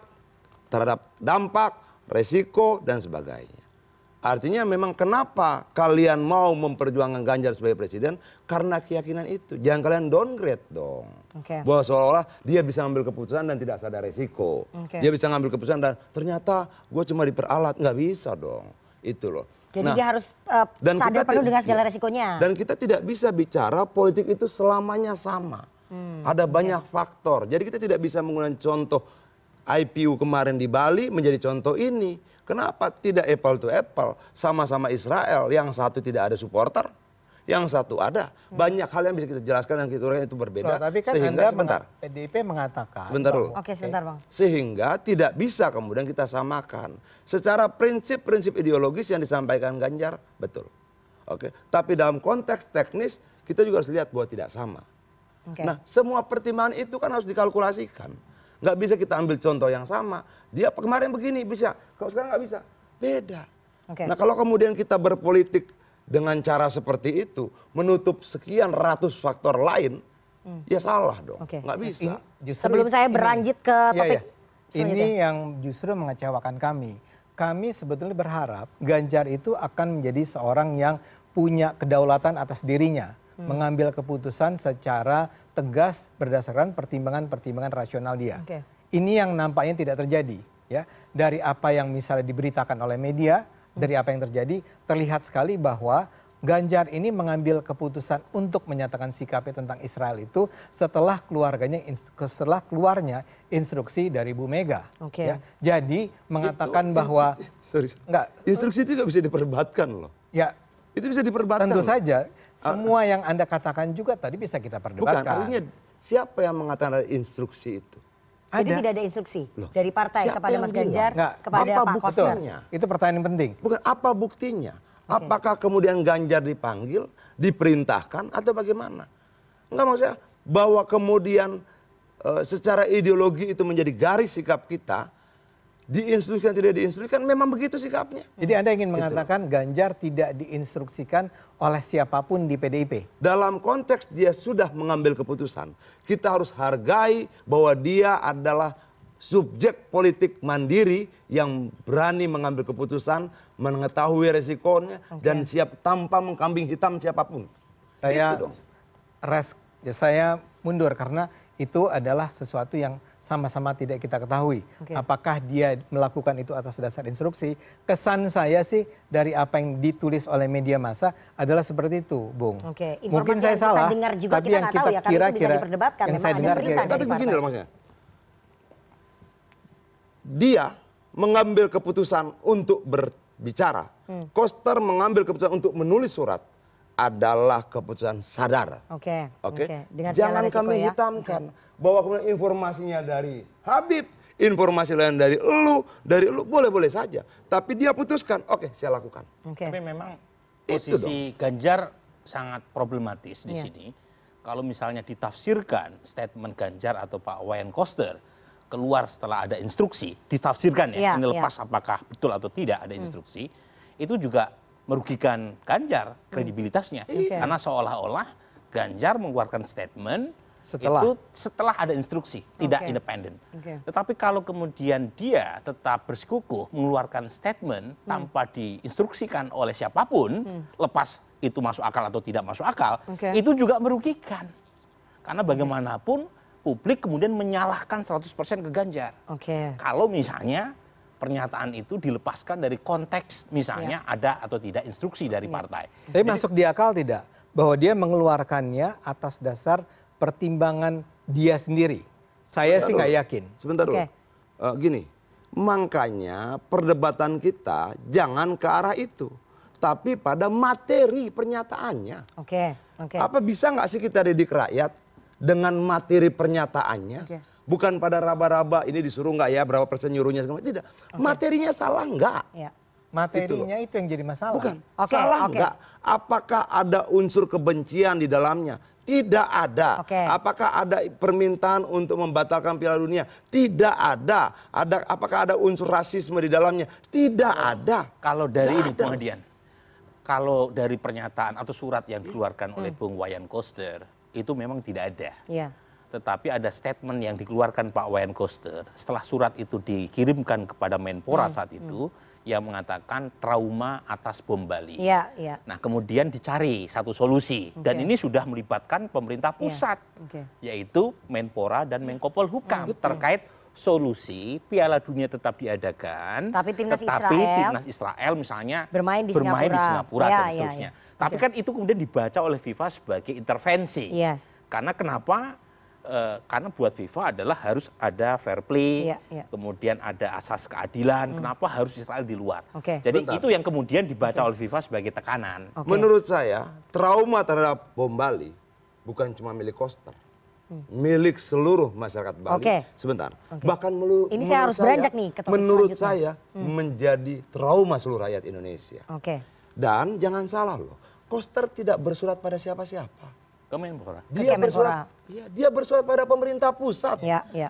terhadap dampak, resiko, dan sebagainya. Artinya memang kenapa kalian mau memperjuangkan Ganjar sebagai presiden? Karena keyakinan itu. Jangan kalian downgrade dong. Bahwa seolah-olah dia bisa ngambil keputusan dan tidak sadar resiko. Dia bisa ngambil keputusan dan ternyata gue cuma diperalat. Nggak bisa dong. Itu loh. Jadi dia harus sadar penuh dengan segala resikonya. Dan kita tidak bisa bicara politik itu selamanya sama. Ada banyak faktor. Jadi kita tidak bisa menggunakan contoh IPU kemarin di Bali menjadi contoh ini. Kenapa tidak apple to apple? Sama-sama Israel, yang satu tidak ada supporter, yang satu ada. Banyak hal yang bisa kita jelaskan dan kita uraikan itu berbeda. Tapi kan sehingga PDIP mengatakan. Sebentar dulu. Oke, sebentar Bang. Sehingga tidak bisa kemudian kita samakan. Secara prinsip-prinsip ideologis yang disampaikan Ganjar, betul. Oke. Tapi dalam konteks teknis, kita juga harus lihat bahwa tidak sama. Nah, semua pertimbangan itu kan harus dikalkulasikan. Nggak bisa kita ambil contoh yang sama. Dia kemarin begini bisa, kalau sekarang nggak bisa. Beda. Nah kalau kemudian kita berpolitik dengan cara seperti itu, menutup sekian ratus faktor lain, ya salah dong. Nggak bisa. Sebelum saya berlanjut ke topik ini yang justru mengecewakan kami. Kami sebetulnya berharap Ganjar itu akan menjadi seorang yang punya kedaulatan atas dirinya. Mengambil keputusan secara tegas berdasarkan pertimbangan-pertimbangan rasional dia. Ini yang nampaknya tidak terjadi. Ya, dari apa yang misalnya diberitakan oleh media, dari apa yang terjadi, terlihat sekali bahwa Ganjar ini mengambil keputusan untuk menyatakan sikapnya tentang Israel itu setelah keluarnya instruksi dari Bu Mega. Ya, jadi mengatakan bahwa instruksi itu juga bisa diperdebatkan loh. Ya, itu bisa diperdebatkan. Tentu saja. Semua yang Anda katakan juga tadi bisa kita perdebatkan. Bukan, artinya siapa yang mengatakan ada instruksi itu? Jadi tidak ada instruksi dari partai kepada Mas Ganjar, kepada Pak Koster. Itu pertanyaan yang penting. Bukan, apa buktinya? Apakah kemudian Ganjar dipanggil, diperintahkan, atau bagaimana? Enggak, maksudnya bahwa kemudian secara ideologi itu menjadi garis sikap kita, diinstruksikan tidak diinstruksikan, memang begitu sikapnya. Jadi Anda ingin mengatakan Ganjar tidak diinstruksikan oleh siapapun di PDIP? Dalam konteks dia sudah mengambil keputusan, kita harus hargai bahwa dia adalah subjek politik mandiri yang berani mengambil keputusan, mengetahui resikonya, dan siap tanpa mengkambing hitam siapapun. Saya mundur karena itu adalah sesuatu yang sama-sama tidak kita ketahui. Apakah dia melakukan itu atas dasar instruksi? Kesan saya sih dari apa yang ditulis oleh media massa adalah seperti itu, Bung. Mungkin saya salah, tapi yang kita kira-kira yang saya dengar tapi begini loh maksudnya. Dia mengambil keputusan untuk berbicara. Koster mengambil keputusan untuk menulis surat. Adalah keputusan sadar. Jangan kami hitamkan bahwa kemudian informasinya dari Habib, informasi lain dari lu boleh-boleh saja. Tapi dia putuskan, saya lakukan. Tapi memang posisi Ganjar sangat problematis di sini. Kalau misalnya ditafsirkan statement Ganjar atau Pak Wayan Koster keluar setelah ada instruksi, ditafsirkan ini lepas apakah betul atau tidak ada instruksi, itu juga merugikan Ganjar kredibilitasnya. Karena seolah-olah Ganjar mengeluarkan statement itu setelah ada instruksi, tidak independen. Tetapi kalau kemudian dia tetap bersikukuh mengeluarkan statement tanpa diinstruksikan oleh siapapun, lepas itu masuk akal atau tidak masuk akal, itu juga merugikan. Karena bagaimanapun publik kemudian menyalahkan 100% ke Ganjar. Kalau misalnya pernyataan itu dilepaskan dari konteks misalnya ada atau tidak instruksi dari partai. Tapi masuk di akal tidak? bahwa dia mengeluarkannya atas dasar pertimbangan dia sendiri. Saya sih nggak yakin. Sebentar dulu. Gini, makanya perdebatan kita jangan ke arah itu, tapi pada materi pernyataannya. Apa bisa nggak sih kita didik rakyat dengan materi pernyataannya? Bukan pada raba-raba ini disuruh nggak ya, berapa persen nyuruhnya, tidak. Materinya salah nggak? Materinya itu yang jadi masalah. Bukan. Salah nggak? Apakah ada unsur kebencian di dalamnya? Tidak ada. Apakah ada permintaan untuk membatalkan Piala Dunia? Tidak ada. Apakah ada unsur rasisme di dalamnya? Tidak ada. Kalau dari ini, Bung Adian, kalau dari pernyataan atau surat yang dikeluarkan oleh Bung Wayan Koster, itu memang tidak ada. Tetapi ada statement yang dikeluarkan Pak Wayan Koster setelah surat itu dikirimkan kepada Menpora saat itu, yang mengatakan trauma atas bom Bali. Nah, kemudian dicari satu solusi, dan ini sudah melibatkan pemerintah pusat, yaitu Menpora dan Menko Polhukam terkait solusi Piala Dunia tetap diadakan, tapi timnas Israel misalnya bermain di Singapura dan seterusnya. Tapi kan itu kemudian dibaca oleh FIFA sebagai intervensi. Karena kenapa? Karena buat FIFA adalah harus ada fair play, kemudian ada asas keadilan, kenapa harus Israel di luar. Jadi itu yang kemudian dibaca oleh FIFA sebagai tekanan. Menurut saya, trauma terhadap bom Bali bukan cuma milik Koster, milik seluruh masyarakat Bali. Sebentar, bahkan ini saya harus beranjak nih ke topik menurut saya menjadi trauma seluruh rakyat Indonesia. Dan jangan salah loh, Koster tidak bersurat pada siapa-siapa. Ke Menpora. Dia bersurat pada pemerintah pusat.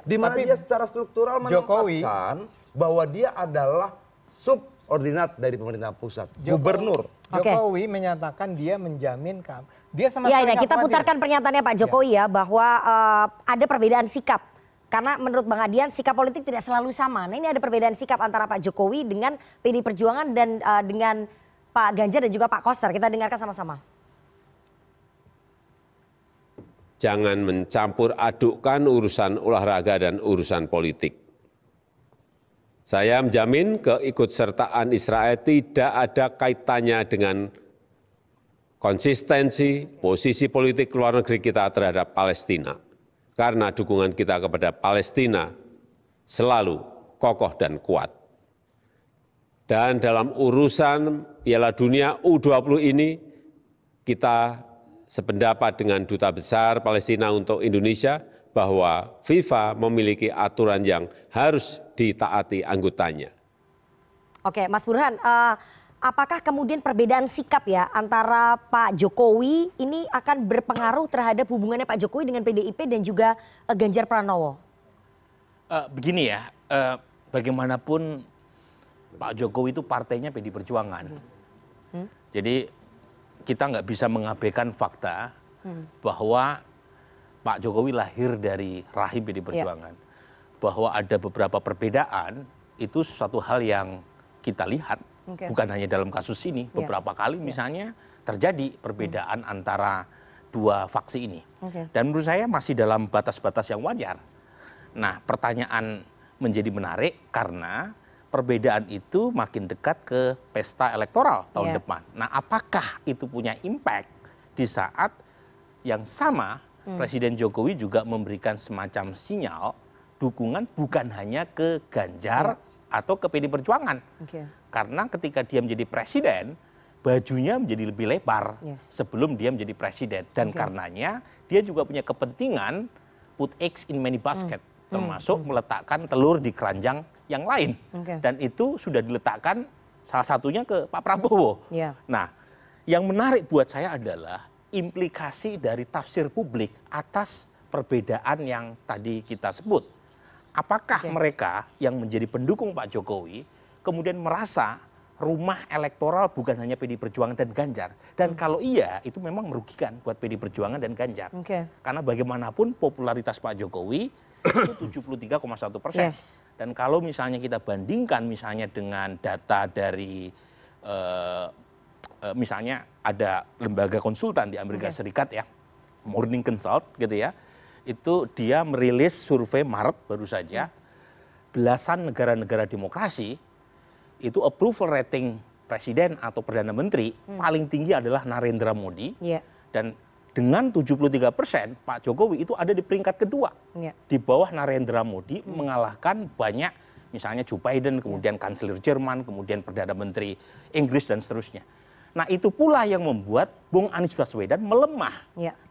Di mana dia secara struktural menempatkan bahwa dia adalah subordinat dari pemerintah pusat, gubernur. Jokowi menyatakan dia menjamin dia sama sekali kita putarkan pernyataannya Pak Jokowi bahwa ada perbedaan sikap. Karena menurut Bang Adian sikap politik tidak selalu sama. Nah, ini ada perbedaan sikap antara Pak Jokowi dengan PDI Perjuangan dan dengan Pak Ganjar dan juga Pak Koster. Kita dengarkan sama-sama. Jangan mencampur adukkan urusan olahraga dan urusan politik. Saya menjamin keikutsertaan Israel tidak ada kaitannya dengan konsistensi posisi politik luar negeri kita terhadap Palestina. Karena dukungan kita kepada Palestina selalu kokoh dan kuat. Dan dalam urusan Piala Dunia U20 ini, kita sependapat dengan Duta Besar Palestina untuk Indonesia bahwa FIFA memiliki aturan yang harus ditaati anggotanya. Oke, Mas Burhan, apakah kemudian perbedaan sikap antara Pak Jokowi ini akan berpengaruh terhadap hubungannya Pak Jokowi dengan PDIP dan juga Ganjar Pranowo? Begini ya, bagaimanapun Pak Jokowi itu partainya PDI Perjuangan. Jadi kita nggak bisa mengabaikan fakta bahwa Pak Jokowi lahir dari rahim PDI Perjuangan. Bahwa ada beberapa perbedaan itu suatu hal yang kita lihat, bukan hanya dalam kasus ini, beberapa kali misalnya terjadi perbedaan antara dua faksi ini. Dan menurut saya masih dalam batas-batas yang wajar. Nah, pertanyaan menjadi menarik karena perbedaan itu makin dekat ke pesta elektoral tahun depan. Nah, apakah itu punya impact di saat yang sama Presiden Jokowi juga memberikan semacam sinyal dukungan bukan hanya ke Ganjar atau ke PDI Perjuangan. Karena ketika dia menjadi presiden, bajunya menjadi lebih lebar sebelum dia menjadi presiden. Dan karenanya dia juga punya kepentingan put eggs in many basket, termasuk meletakkan telur di keranjang yang lain. Dan itu sudah diletakkan salah satunya ke Pak Prabowo. Nah, yang menarik buat saya adalah implikasi dari tafsir publik atas perbedaan yang tadi kita sebut. Apakah mereka yang menjadi pendukung Pak Jokowi kemudian merasa rumah elektoral bukan hanya PDI Perjuangan dan Ganjar? Dan kalau iya, itu memang merugikan buat PDI Perjuangan dan Ganjar. Karena bagaimanapun popularitas Pak Jokowi itu 73,1%. Dan kalau misalnya kita bandingkan misalnya dengan data dari misalnya ada lembaga konsultan di Amerika Serikat Morning Consult gitu ya, itu dia merilis survei Maret baru saja, belasan negara-negara demokrasi itu approval rating presiden atau perdana menteri paling tinggi adalah Narendra Modi Dan dengan 73%, Pak Jokowi itu ada di peringkat kedua. Di bawah Narendra Modi, mengalahkan banyak, misalnya Joe Biden, kemudian Kanselir Jerman, kemudian Perdana Menteri Inggris, dan seterusnya. Nah itu pula yang membuat Bung Anies Baswedan melemah.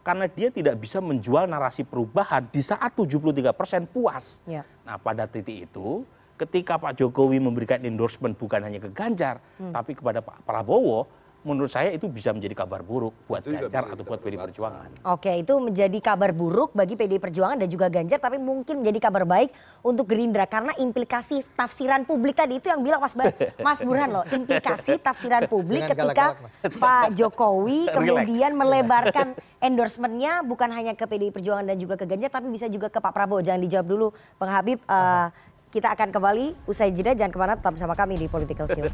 Karena dia tidak bisa menjual narasi perubahan di saat 73% puas. Nah pada titik itu, ketika Pak Jokowi memberikan endorsement bukan hanya ke Ganjar, tapi kepada Pak Prabowo, menurut saya itu bisa menjadi kabar buruk buat Ganjar atau buat PDI Perjuangan. Oke, itu menjadi kabar buruk bagi PDI Perjuangan dan juga Ganjar, tapi mungkin menjadi kabar baik untuk Gerindra karena implikasi tafsiran publik tadi itu yang bilang Mas Burhan loh, implikasi tafsiran publik ketika Pak Jokowi kemudian melebarkan endorsementnya bukan hanya ke PDI Perjuangan dan juga ke Ganjar, tapi bisa juga ke Pak Prabowo. Jangan dijawab dulu, Bang Habib. Kita akan kembali usai jeda, jangan kemana, tetap bersama kami di Political Show.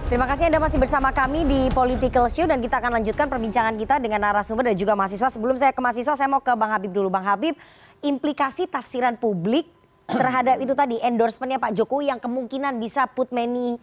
Terima kasih Anda masih bersama kami di Political Show dan kita akan lanjutkan perbincangan kita dengan narasumber dan juga mahasiswa. Sebelum saya ke mahasiswa, saya mau ke Bang Habib dulu. Bang Habib, implikasi tafsiran publik terhadap itu tadi endorsementnya Pak Jokowi yang kemungkinan bisa put many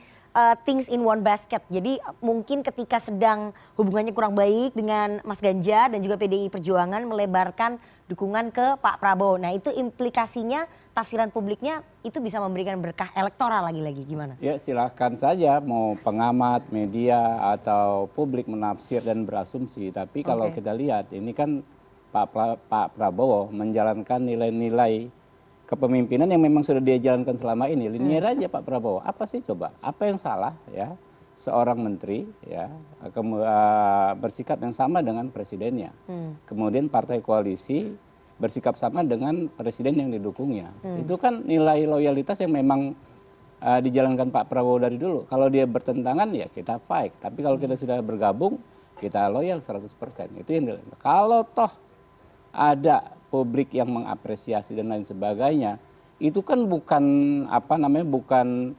things in one basket. Jadi mungkin ketika sedang hubungannya kurang baik dengan Mas Ganjar dan juga PDI Perjuangan melebarkan dukungan ke Pak Prabowo. Nah itu implikasinya tafsiran publiknya itu bisa memberikan berkah elektoral lagi-lagi gimana? Ya silahkan saja mau pengamat, media atau publik menafsir dan berasumsi. Tapi kalau kita lihat ini kan Pak Prabowo menjalankan nilai-nilai kepemimpinan yang memang sudah dia jalankan selama ini. Linear aja Pak Prabowo. Apa sih coba? Apa yang salah ya? Seorang menteri ya bersikap yang sama dengan presidennya. Kemudian partai koalisi bersikap sama dengan presiden yang didukungnya. Itu kan nilai loyalitas yang memang dijalankan Pak Prabowo dari dulu. Kalau dia bertentangan ya kita fight. Tapi kalau kita sudah bergabung kita loyal 100%. Itu yang dilakukan. Kalau toh ada publik yang mengapresiasi dan lain sebagainya, itu kan bukan bukan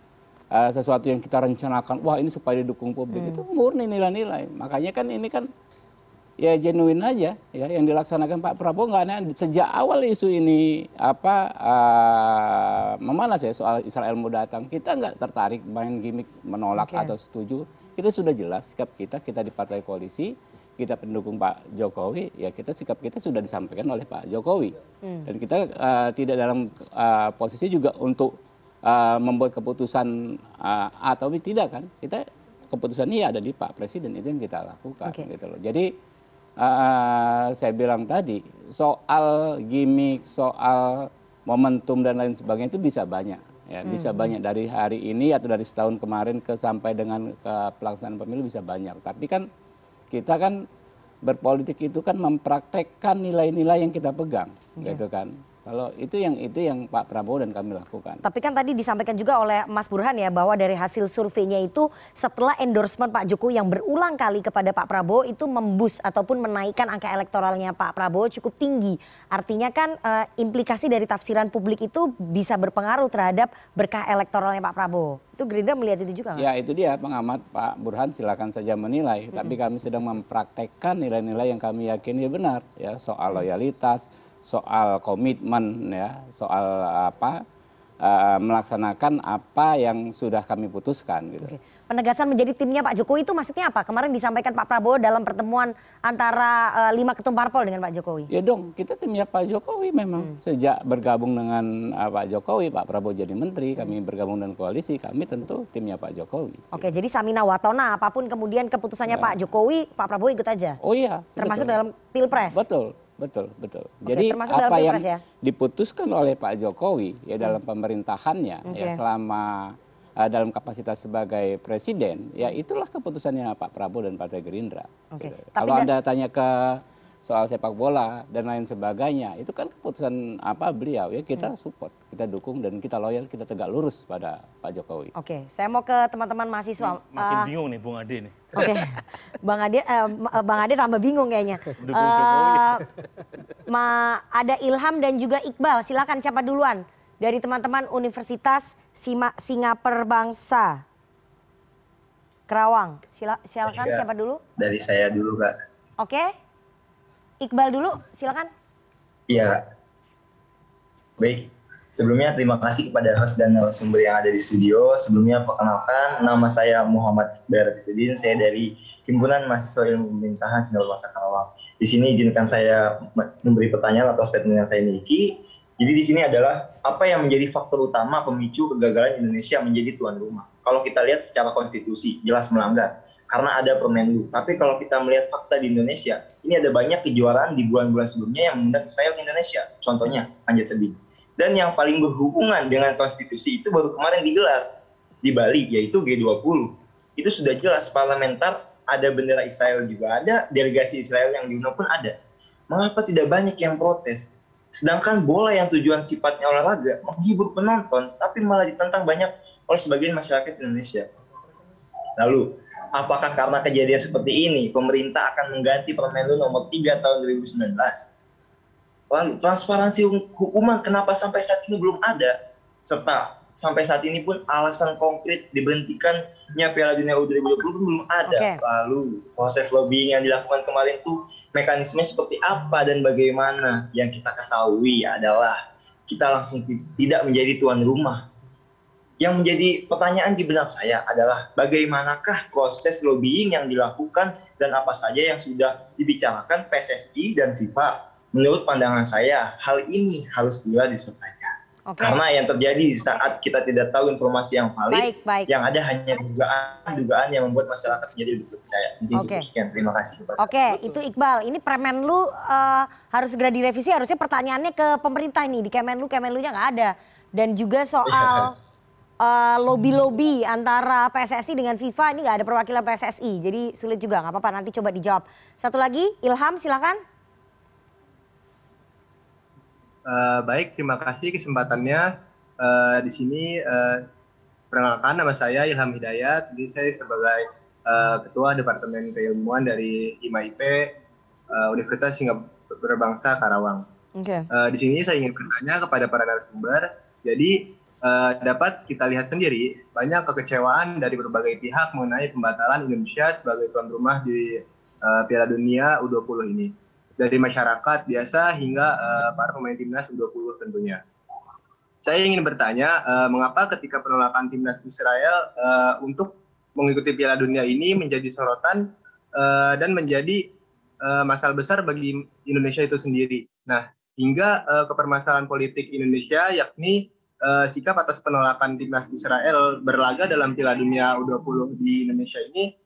sesuatu yang kita rencanakan, wah ini supaya didukung publik. Itu murni nilai-nilai. Makanya kan ini kan ya genuine aja ya yang dilaksanakan Pak Prabowo. Nggak aneh, sejak awal isu ini memanas ya soal Israel mau datang, kita nggak tertarik main gimmick menolak atau setuju. Kita sudah jelas sikap kita di partai koalisi, kita pendukung Pak Jokowi, ya sikap kita sudah disampaikan oleh Pak Jokowi. Dan kita tidak dalam posisi juga untuk membuat keputusan atau tidak kan. Kita keputusan ini ada di Pak Presiden, itu yang kita lakukan gitu loh. Jadi saya bilang tadi soal gimmick, soal momentum dan lain sebagainya itu bisa banyak. Ya, bisa banyak dari hari ini atau dari setahun kemarin sampai dengan ke pelaksanaan pemilu bisa banyak. Tapi kan kita kan berpolitik itu kan mempraktekkan nilai-nilai yang kita pegang, gitu kan. Kalau itu yang Pak Prabowo dan kami lakukan. Tapi kan tadi disampaikan juga oleh Mas Burhan ya bahwa dari hasil surveinya itu setelah endorsement Pak Jokowi yang berulang kali kepada Pak Prabowo itu memboost ataupun menaikkan angka elektoralnya Pak Prabowo cukup tinggi. Artinya kan implikasi dari tafsiran publik itu bisa berpengaruh terhadap berkah elektoralnya Pak Prabowo. Itu Gerindra melihat itu juga nggak? Ya itu dia pengamat Pak Burhan silakan saja menilai. Tapi kami sedang mempraktekkan nilai-nilai yang kami yakini benar ya soal loyalitas, soal komitmen ya, soal melaksanakan apa yang sudah kami putuskan gitu. Penegasan menjadi timnya Pak Jokowi itu maksudnya apa? Kemarin disampaikan Pak Prabowo dalam pertemuan antara 5 ketum parpol dengan Pak Jokowi. Ya dong, kita timnya Pak Jokowi memang. Sejak bergabung dengan Pak Jokowi, Pak Prabowo jadi menteri, kami bergabung dengan koalisi, kami tentu timnya Pak Jokowi. Oke, jadi Samina Watona, apapun kemudian keputusannya Pak Jokowi, Pak Prabowo ikut aja? Oh iya. Termasuk dalam Pilpres? Betul. Jadi apa yang diputuskan oleh Pak Jokowi ya dalam pemerintahannya ya selama dalam kapasitas sebagai presiden ya itulah keputusannya Pak Prabowo dan Partai Gerindra. Gitu. Kalau Anda tanya ke soal sepak bola dan lain sebagainya itu kan keputusan beliau ya kita support, kita dukung dan kita loyal, kita tegak lurus pada Pak Jokowi. Oke, saya mau ke teman-teman mahasiswa. Makin bingung nih Bung Ade nih. Oke, Bang Ade tambah bingung kayaknya. Ada Ilham dan juga Iqbal, silakan siapa duluan dari teman-teman Universitas Singapura Bangsa. Kerawang. Silakan siapa dulu? Dari saya dulu, Kak. Oke. Iqbal dulu, silakan. Iya. Baik. Sebelumnya terima kasih kepada host dan narasumber yang ada di studio. Sebelumnya perkenalkan, nama saya Muhammad Iqbal Rafidin. Saya dari Himpunan Mahasiswa Ilmu Pemerintahan Sindang Masa Karawang. Di sini izinkan saya memberi pertanyaan atau statement yang saya miliki. Jadi di sini adalah apa yang menjadi faktor utama pemicu kegagalan Indonesia menjadi tuan rumah. Kalau kita lihat secara konstitusi, jelas melanggar. Karena ada Permenlu. Tapi kalau kita melihat fakta di Indonesia, ini ada banyak kejuaraan di bulan-bulan sebelumnya yang mengundang Israel ke Indonesia. Contohnya, Panjat Tebing. Dan yang paling berhubungan dengan konstitusi itu baru kemarin digelar di Bali, yaitu G20. Itu sudah jelas parlamentar, ada bendera Israel juga ada, delegasi Israel yang diundang pun ada. Mengapa tidak banyak yang protes? Sedangkan bola yang tujuan sifatnya olahraga, menghibur penonton, tapi malah ditentang banyak oleh sebagian masyarakat Indonesia. Lalu, apakah karena kejadian seperti ini, pemerintah akan mengganti Permenlu nomor 3 tahun 2019? Lalu, transparansi hukuman kenapa sampai saat ini belum ada? Serta, sampai saat ini pun alasan konkret diberhentikannya Piala Dunia U20 belum ada. Okay. Lalu, proses lobbying yang dilakukan kemarin itu mekanisme seperti apa dan bagaimana? Yang kita ketahui adalah kita langsung tidak menjadi tuan rumah. Yang menjadi pertanyaan di benak saya adalah bagaimanakah proses lobbying yang dilakukan dan apa saja yang sudah dibicarakan PSSI dan FIFA. Menurut pandangan saya, hal ini harus segera diselesaikan. Okay. Karena yang terjadi saat kita tidak tahu informasi yang valid, yang ada hanya dugaan yang membuat masyarakat menjadi lebih percaya. Okay. Sekian, terima kasih. Oke, itu Iqbal. Ini Permenlu harus segera direvisi. Harusnya pertanyaannya ke pemerintah ini. Di Kemenlu-nya nggak ada. Dan juga soal lobby-lobby antara PSSI dengan FIFA, ini nggak ada perwakilan PSSI. Jadi sulit juga, nggak apa-apa. Nanti coba dijawab. Satu lagi, Ilham, silakan. Baik, terima kasih kesempatannya. Di sini perkenalkan, nama saya Ilham Hidayat. Jadi saya sebagai Ketua Departemen Keilmuan dari IMAIP Universitas Singapura Bangsa Karawang. Okay. Di sini saya ingin bertanya kepada para narasumber. Jadi dapat kita lihat sendiri banyak kekecewaan dari berbagai pihak mengenai pembatalan Indonesia sebagai tuan rumah di Piala Dunia U20 ini. Dari masyarakat biasa hingga para pemain timnas U20 tentunya. Saya ingin bertanya, mengapa ketika penolakan timnas Israel untuk mengikuti Piala Dunia ini menjadi sorotan dan menjadi masalah besar bagi Indonesia itu sendiri. Nah, hingga kepermasalahan politik Indonesia, yakni sikap atas penolakan timnas Israel berlaga dalam Piala Dunia U20 di Indonesia ini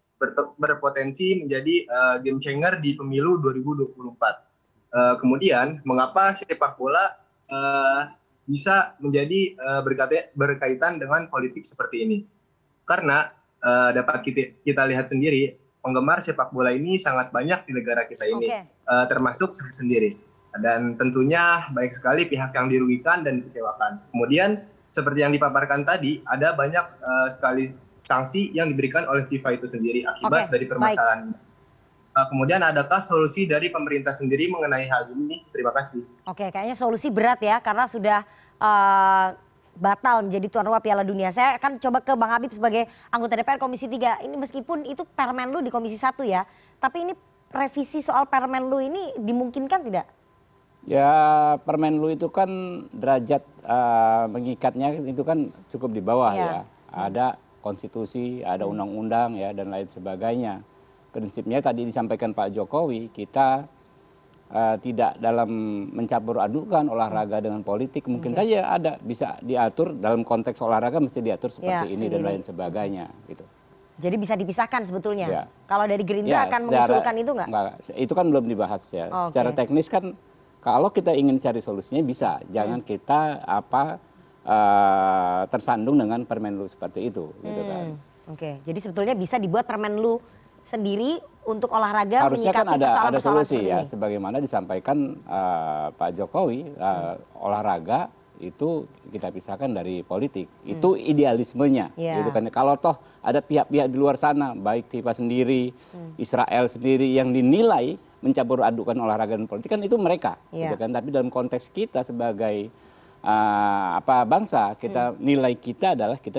berpotensi menjadi game changer di pemilu 2024. Kemudian, mengapa sepak bola bisa menjadi berkaitan dengan politik seperti ini? Karena dapat kita lihat sendiri, penggemar sepak bola ini sangat banyak di negara kita ini, termasuk saya sendiri. Dan tentunya banyak sekali pihak yang dirugikan dan dikecewakan. Kemudian, seperti yang dipaparkan tadi, ada banyak sekali sanksi yang diberikan oleh FIFA itu sendiri akibat dari permasalahan. Kemudian adakah solusi dari pemerintah sendiri mengenai hal ini? Terima kasih. Oke, kayaknya solusi berat ya karena sudah batal menjadi tuan rumah Piala Dunia. Saya akan coba ke Bang Habib sebagai anggota DPR Komisi 3. Ini meskipun itu Permenlu di Komisi 1 ya, tapi ini revisi soal Permenlu ini dimungkinkan tidak? Ya, Permenlu itu kan derajat mengikatnya itu kan cukup di bawah ya. Ada konstitusi, ada undang-undang ya dan lain sebagainya. Prinsipnya tadi disampaikan Pak Jokowi, kita tidak dalam mencampur adukan olahraga dengan politik. Mungkin saja ada bisa diatur dalam konteks olahraga mesti diatur seperti ini dan lain sebagainya gitu. Jadi bisa dipisahkan sebetulnya. Ya. Kalau dari Gerindra akan mengusulkan itu nggak? Itu kan belum dibahas ya. Secara teknis kan kalau kita ingin cari solusinya bisa. Jangan kita tersandung dengan Permenlu seperti itu, gitu kan. Oke, jadi sebetulnya bisa dibuat Permenlu sendiri untuk olahraga. Harusnya kan ada solusi ya, sebagaimana disampaikan Pak Jokowi, olahraga itu kita pisahkan dari politik. Itu idealismenya, gitu kan. Kalau toh ada pihak-pihak di luar sana, baik FIFA sendiri, Israel sendiri yang dinilai mencampur adukan olahraga dan politik kan itu mereka, gitu kan. Tapi dalam konteks kita sebagai bangsa, kita nilai kita adalah kita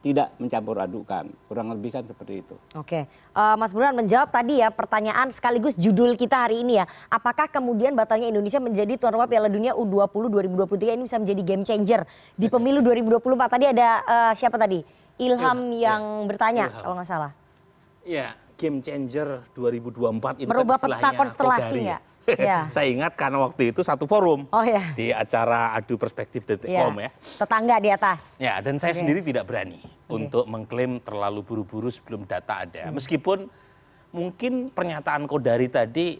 tidak mencampur adukan. Kurang lebih kan seperti itu. Oke, Mas Burhan menjawab tadi ya pertanyaan sekaligus judul kita hari ini ya. Apakah kemudian batalnya Indonesia menjadi tuan rumah Piala Dunia U20 2023 ini bisa menjadi game changer di pemilu 2024? Tadi ada siapa tadi? Ilham yang bertanya kalau nggak salah. Ya, game changer 2024 itu merubah kan peta konstelasi nggak? Ya. Saya ingat karena waktu itu satu forum di acara Adu Perspektif.com ya. Tetangga di atas. Ya, dan saya sendiri tidak berani untuk mengklaim terlalu buru-buru sebelum data ada. Meskipun mungkin pernyataan Kodari tadi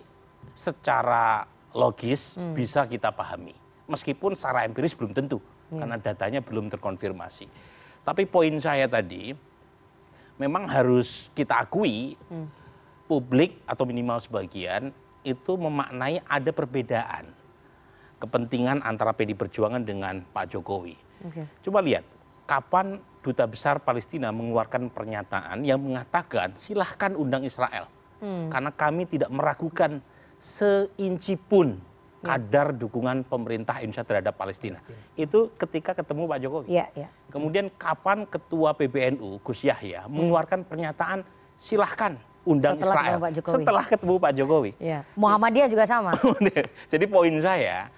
secara logis bisa kita pahami. Meskipun secara empiris belum tentu karena datanya belum terkonfirmasi. Tapi poin saya tadi memang harus kita akui publik atau minimal sebagian itu memaknai ada perbedaan kepentingan antara PD Perjuangan dengan Pak Jokowi. Coba lihat, kapan Duta Besar Palestina mengeluarkan pernyataan yang mengatakan silahkan undang Israel. Karena kami tidak meragukan seinci pun kadar dukungan pemerintah Indonesia terhadap Palestina. Itu ketika ketemu Pak Jokowi. Kemudian kapan Ketua PBNU Gus Yahya mengeluarkan pernyataan silahkan undang Israel setelah ketemu Pak Jokowi. Muhammadiyah juga sama. Jadi poin saya,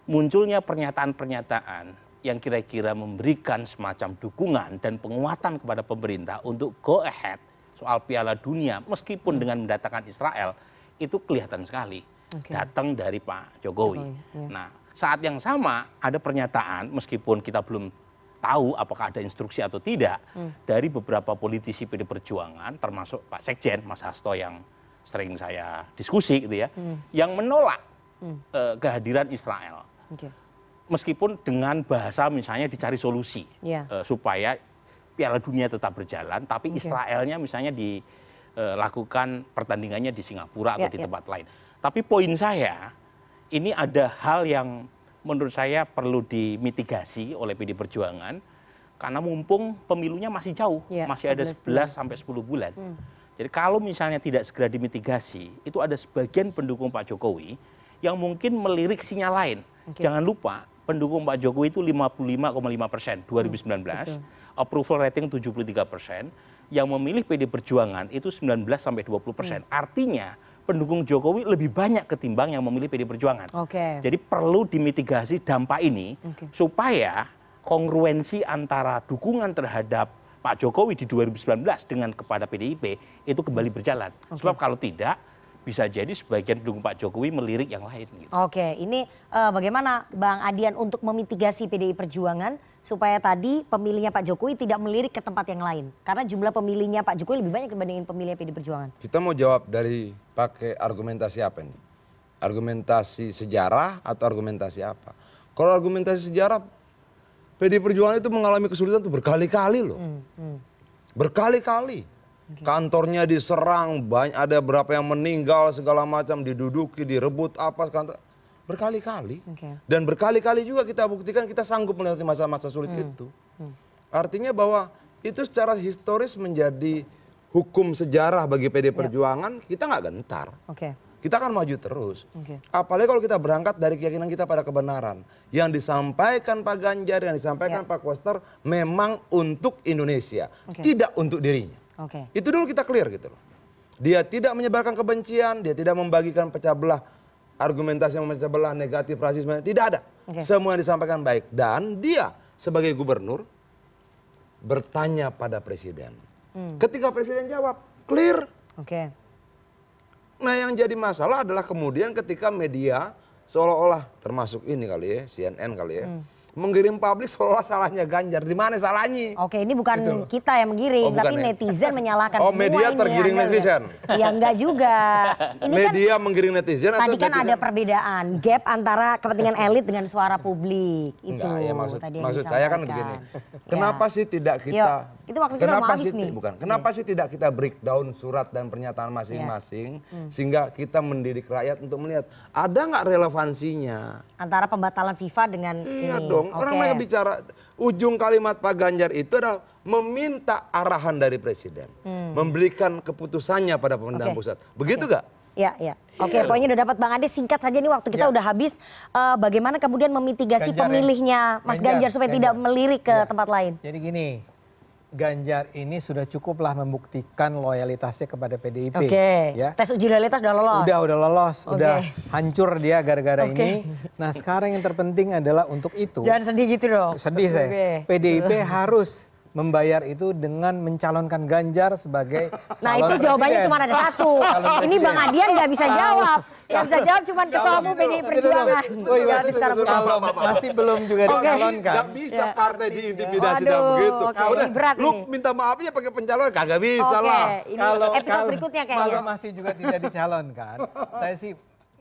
munculnya pernyataan-pernyataan yang kira-kira memberikan semacam dukungan dan penguatan kepada pemerintah untuk go ahead soal Piala Dunia meskipun dengan mendatangkan Israel, itu kelihatan sekali datang dari Pak Jokowi. Nah, saat yang sama ada pernyataan meskipun kita belum tahu apakah ada instruksi atau tidak dari beberapa politisi PD Perjuangan termasuk Pak Sekjen Mas Hasto yang sering saya diskusi gitu ya, yang menolak kehadiran Israel. Meskipun dengan bahasa misalnya dicari solusi supaya Piala Dunia tetap berjalan, tapi Israelnya misalnya dilakukan pertandingannya di Singapura atau di tempat lain. Tapi poin saya ini ada hal yang menurut saya perlu dimitigasi oleh PD Perjuangan karena mumpung pemilunya masih jauh, masih ada 11 sampai 10 bulan. Jadi kalau misalnya tidak segera dimitigasi, itu ada sebagian pendukung Pak Jokowi yang mungkin melirik sinyal lain. Jangan lupa pendukung Pak Jokowi itu 55,5% 2019, approval rating 73%, yang memilih PD Perjuangan itu 19 sampai 20%. Artinya pendukung Jokowi lebih banyak ketimbang yang memilih PD Perjuangan. Jadi perlu dimitigasi dampak ini supaya kongruensi antara dukungan terhadap Pak Jokowi di 2019 dengan kepada PDIP itu kembali berjalan. Sebab kalau tidak bisa jadi sebagian pendukung Pak Jokowi melirik yang lain. Gitu. Ini bagaimana Bang Adian untuk memitigasi PDI Perjuangan supaya tadi pemilihnya Pak Jokowi tidak melirik ke tempat yang lain? Karena jumlah pemilihnya Pak Jokowi lebih banyak dibandingin pemilihnya PDI Perjuangan. Kita mau jawab dari pakai argumentasi apa nih? Argumentasi sejarah atau argumentasi apa? Kalau argumentasi sejarah, PDI Perjuangan itu mengalami kesulitan itu berkali-kali loh. Berkali-kali. Kantornya diserang, ada berapa yang meninggal, segala macam, diduduki, direbut, apa, kantor. Berkali-kali. Dan berkali-kali juga kita buktikan kita sanggup melewati masa-masa sulit itu. Artinya bahwa itu secara historis menjadi hukum sejarah bagi PD Perjuangan, kita nggak gentar. Kita akan maju terus. Apalagi kalau kita berangkat dari keyakinan kita pada kebenaran. Yang disampaikan Pak Ganjar, yang disampaikan Pak Koster memang untuk Indonesia. Tidak untuk dirinya. Itu dulu kita clear gitu loh. Dia tidak menyebarkan kebencian, dia tidak membagikan pecah belah, argumentasi yang memecah belah, negatif, rasisme, tidak ada. Semua yang disampaikan baik. Dan dia sebagai gubernur bertanya pada presiden. Ketika presiden jawab, clear. Nah yang jadi masalah adalah kemudian ketika media seolah-olah termasuk ini kali ya, CNN kali ya, menggiring publik seolah salahnya Ganjar. Di mana salahnya? Ini bukan gitu kita yang menggiring, tapi netizen menyalahkan semua media ini. Tergiring netizen? Ya enggak juga. Ini media menggiring netizen tadi atau kan netizen? Ada perbedaan, gap antara kepentingan elit dengan suara publik. Itu ya maksud saya kan begini. Kenapa sih tidak kita... Itu waktu kita mau habis nih. Kenapa sih tidak kita breakdown surat dan pernyataan masing-masing sehingga kita mendidik rakyat untuk melihat ada nggak relevansinya antara pembatalan FIFA dengan iya ini. Dong, orang banyak bicara ujung kalimat Pak Ganjar itu adalah meminta arahan dari presiden, memberikan keputusannya pada pemerintahan pusat. Begitu gak? Ya. Poinnya udah dapat Bang Ade, singkat saja nih waktu kita udah habis. Bagaimana kemudian memitigasi pemilihnya Mas Ganjar supaya tidak melirik ke tempat lain? Jadi gini, Ganjar ini sudah cukuplah membuktikan loyalitasnya kepada PDIP. Ya. Tes uji loyalitas udah lolos. Udah lolos, udah hancur dia gara-gara ini. Nah sekarang yang terpenting adalah untuk itu. Jangan sedih gitu dong. Sedih saya. PDIP harus membayar itu dengan mencalonkan Ganjar sebagai calon Nah itu jawabannya cuma ada satu. Ini Bang Adian nggak bisa jawab. Yang bisa jawab cuma Ketua Umum PDI Perjuangan. Kalau masih belum juga dicalonkan. Gak bisa partai diintimidasi dalam begitu. Udah, lu minta maafnya pakai pencalonan kagak bisa lah. Kalau episode berikutnya kayaknya. Masih juga tidak dicalonkan. Saya sih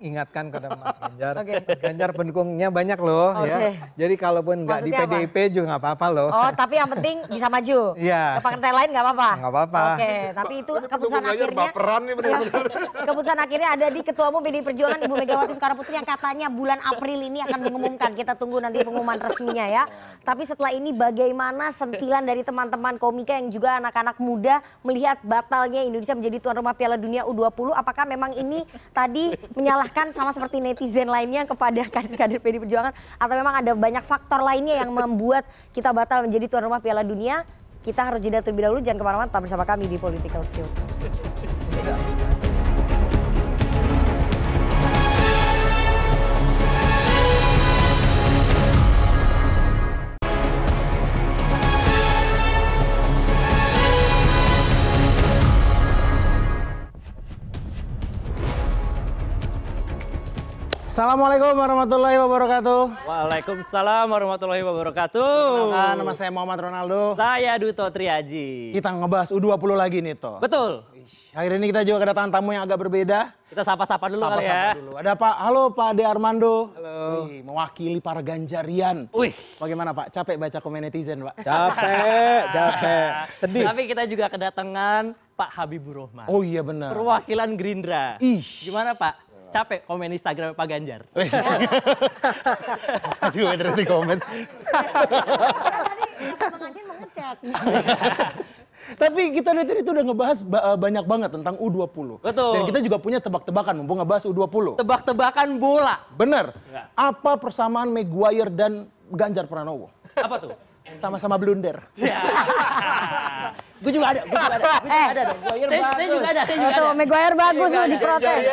ingatkan kepada Mas Ganjar. Mas Ganjar pendukungnya banyak loh ya. Jadi kalaupun nggak di PDIP juga nggak apa-apa loh. Oh tapi yang penting bisa maju. Iya. Ke partai lain nggak apa-apa. Nggak apa-apa. Oke, tapi itu keputusan akhirnya. Keputusan akhirnya ada di Ketua Umum PDI Perjuangan Ibu Megawati Soekarnoputri yang katanya bulan April ini akan mengumumkan. Kita tunggu nanti pengumuman resminya ya. Tapi setelah ini bagaimana sentilan dari teman-teman komika yang juga anak-anak muda melihat batalnya Indonesia menjadi tuan rumah Piala Dunia U20? Apakah memang ini tadi menyalahkan sama seperti netizen lainnya kepada kader-kader PDI Perjuangan atau memang ada banyak faktor lainnya yang membuat kita batal menjadi tuan rumah Piala Dunia? Kita harus jeda terlebih dahulu, jangan kemana-mana, tetap bersama kami di Political Show. Assalamualaikum warahmatullahi wabarakatuh. Waalaikumsalam warahmatullahi wabarakatuh. Perkenalkan, nama saya Muhammad Ronaldo. Saya Duto Triaji. Kita ngebahas U20 lagi nih, Toh. Betul. Akhir ini kita juga kedatangan tamu yang agak berbeda. Kita sapa-sapa dulu kali ya. Dulu. Ada Pak, halo Pak Ade Armando. Halo. Wih, mewakili para Ganjarian. Wih. Bagaimana Pak? Capek baca komen netizen Pak? Capek. Sedih. Tapi kita juga kedatangan Pak Habibur Rahman. Oh iya benar. Perwakilan Gerindra. Ih. Gimana Pak? Capek komen Instagram Pak Ganjar. Juga dari komen. Tapi kita dari tadi itu udah ngebahas banyak banget tentang U20. Betul. Dan kita juga punya tebak-tebakan mumpung ngebahas U20. Tebak-tebakan bola. Bener. Apa persamaan Maguire dan Ganjar Pranowo? Apa tuh? Sama-sama blunder. Gue juga ada. Saya juga ada. Maguire bagus loh diprotes.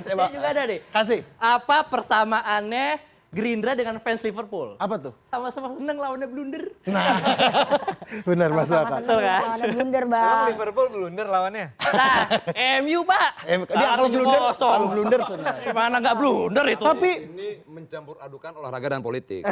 Saya juga ada deh. Kasih. Apa persamaannya Gerindra dengan fans Liverpool? Apa tuh? Sama-sama seneng lawannya blunder. Nah, benar masuk akal. Betul kan? Lawannya blunder bang. Liverpool blunder lawannya. Nah, MU Pak. Dia kalau blunder senang. Gimana nggak blunder itu? Tapi ini mencampur adukan olahraga dan politik.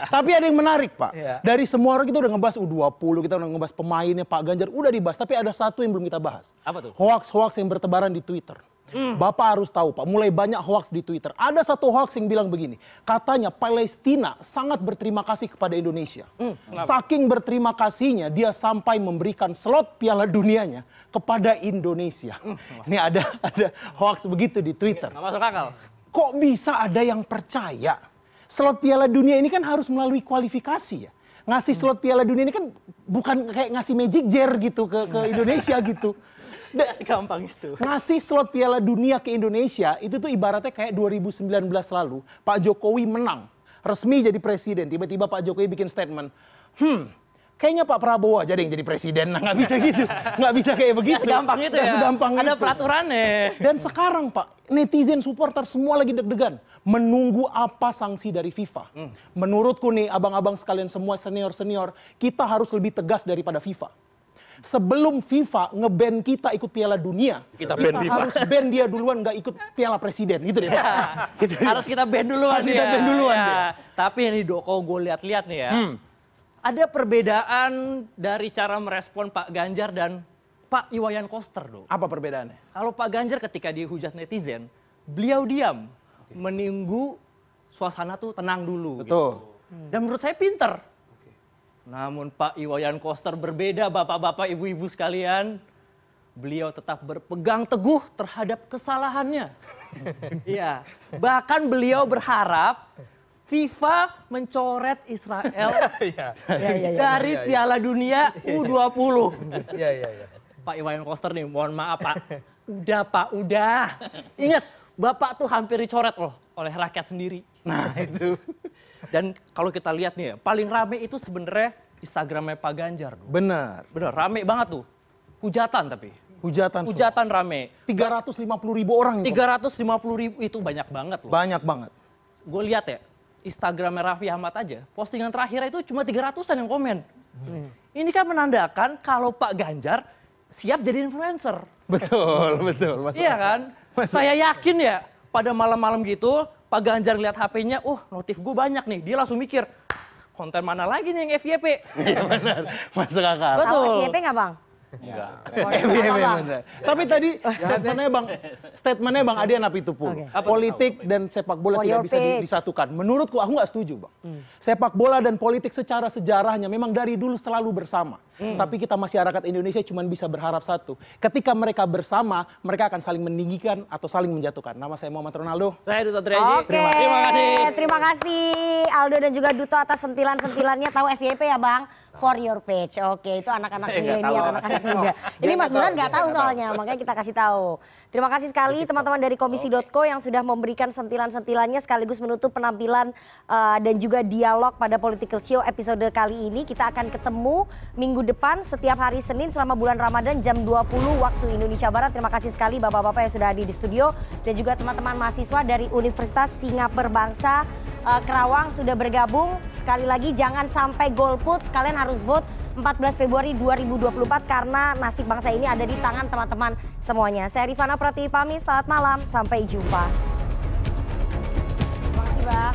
Tapi ada yang menarik Pak. Dari semua orang kita udah ngebahas U20, kita udah ngebahas pemainnya Pak Ganjar, udah dibahas. Tapi ada satu yang belum kita bahas. Apa tuh? Hoax-hoax yang bertebaran di Twitter. Bapak harus tahu Pak, mulai banyak hoax di Twitter. Ada satu hoax yang bilang begini, katanya Palestina sangat berterima kasih kepada Indonesia. Saking berterima kasihnya, dia sampai memberikan slot Piala Dunianya kepada Indonesia. Ini ada hoax begitu di Twitter. Nggak masuk akal. Kok bisa ada yang percaya? Slot Piala Dunia ini kan harus melalui kualifikasi ya. Ngasih slot Piala Dunia ini kan bukan kayak ngasih magic jar gitu ke Indonesia gitu. Gampang itu. Ngasih slot Piala Dunia ke Indonesia itu tuh ibaratnya kayak 2019 lalu Pak Jokowi menang resmi jadi presiden, tiba-tiba Pak Jokowi bikin statement, kayaknya Pak Prabowo aja deh yang jadi presiden. Nah nggak bisa gitu, nggak bisa kayak begitu. Segampang itu ya. Ada peraturannya. Dan sekarang Pak, netizen supporter semua lagi deg-degan menunggu apa sanksi dari FIFA. Menurutku nih abang-abang sekalian semua senior-senior, kita harus lebih tegas daripada FIFA. Sebelum FIFA nge-ban kita ikut Piala Dunia, kita harus ban dia duluan nggak ikut Piala Presiden gitu deh. Gitu. Harus kita ban duluan ya. Kita ban duluan ya. Tapi ini Dok, kalau gue lihat-lihat nih ya, ada perbedaan dari cara merespon Pak Ganjar dan Pak Iwayan Koster Dok. Apa perbedaannya? Kalau Pak Ganjar ketika dihujat netizen, beliau diam, menunggu suasana tuh tenang dulu. Betul. Gitu. Dan menurut saya pinter. Namun Pak Iwayan Koster berbeda, bapak-bapak, ibu-ibu sekalian. Beliau tetap berpegang teguh terhadap kesalahannya. Iya, bahkan beliau berharap FIFA mencoret Israel dari Piala Dunia U20. Pak Iwayan Koster nih, mohon maaf Pak. Udah Pak, udah. Ingat, Bapak tuh hampir dicoret loh oleh rakyat sendiri. Nah itu. Dan kalau kita lihat nih ya, paling rame itu sebenarnya Instagramnya Pak Ganjar. Benar. Bener, rame banget tuh. Hujatan tapi. Hujatan rame. 350.000 orang. 350.000 itu banyak banget loh. Banyak banget. Gue lihat ya, Instagramnya Raffi Ahmad aja, postingan terakhir itu cuma 300-an yang komen. Ini kan menandakan kalau Pak Ganjar siap jadi influencer. Betul. Iya kan? Saya yakin ya, pada malam-malam gitu, Pak Ganjar lihat HP-nya, notif gue banyak nih. Dia langsung mikir, konten mana lagi nih yang FYP? Iya benar, masuk akal. Betul. Tahu FYP nggak Bang? Enggak. Bener. Tapi tadi statementnya Bang Adian apa itu pun. Politik dan sepak bola tidak bisa disatukan. Menurutku aku nggak setuju Bang. Sepak bola dan politik secara sejarahnya memang dari dulu selalu bersama. Tapi kita masyarakat Indonesia cuma bisa berharap satu. Ketika mereka bersama, mereka akan saling meninggikan atau saling menjatuhkan. Nama saya Muhammad Ronaldo. Saya Duto Treji. Terima kasih. Terima kasih Aldo dan juga Duto atas sentilan-sentilannya. Tahu FYP ya Bang? For your page. Oke, itu anak-anak milenial, anak-anak muda. Ini Mas Burhan nggak tahu soalnya, makanya kita kasih tahu. Terima kasih sekali teman-teman dari Komisi.co yang sudah memberikan sentilan-sentilannya sekaligus menutup penampilan dan juga dialog pada Political Show episode kali ini. Kita akan ketemu minggu depan setiap hari Senin selama bulan Ramadan jam 20 waktu Indonesia Barat. Terima kasih sekali Bapak-Bapak yang sudah hadir di studio dan juga teman-teman mahasiswa dari Universitas Singapura Bangsa Kerawang sudah bergabung. Sekali lagi jangan sampai golput, kalian harus vote 14 Februari 2024 karena nasib bangsa ini ada di tangan teman-teman semuanya. Saya Rifana Pratiwi pamit, selamat malam, sampai jumpa. Terima kasih Bang.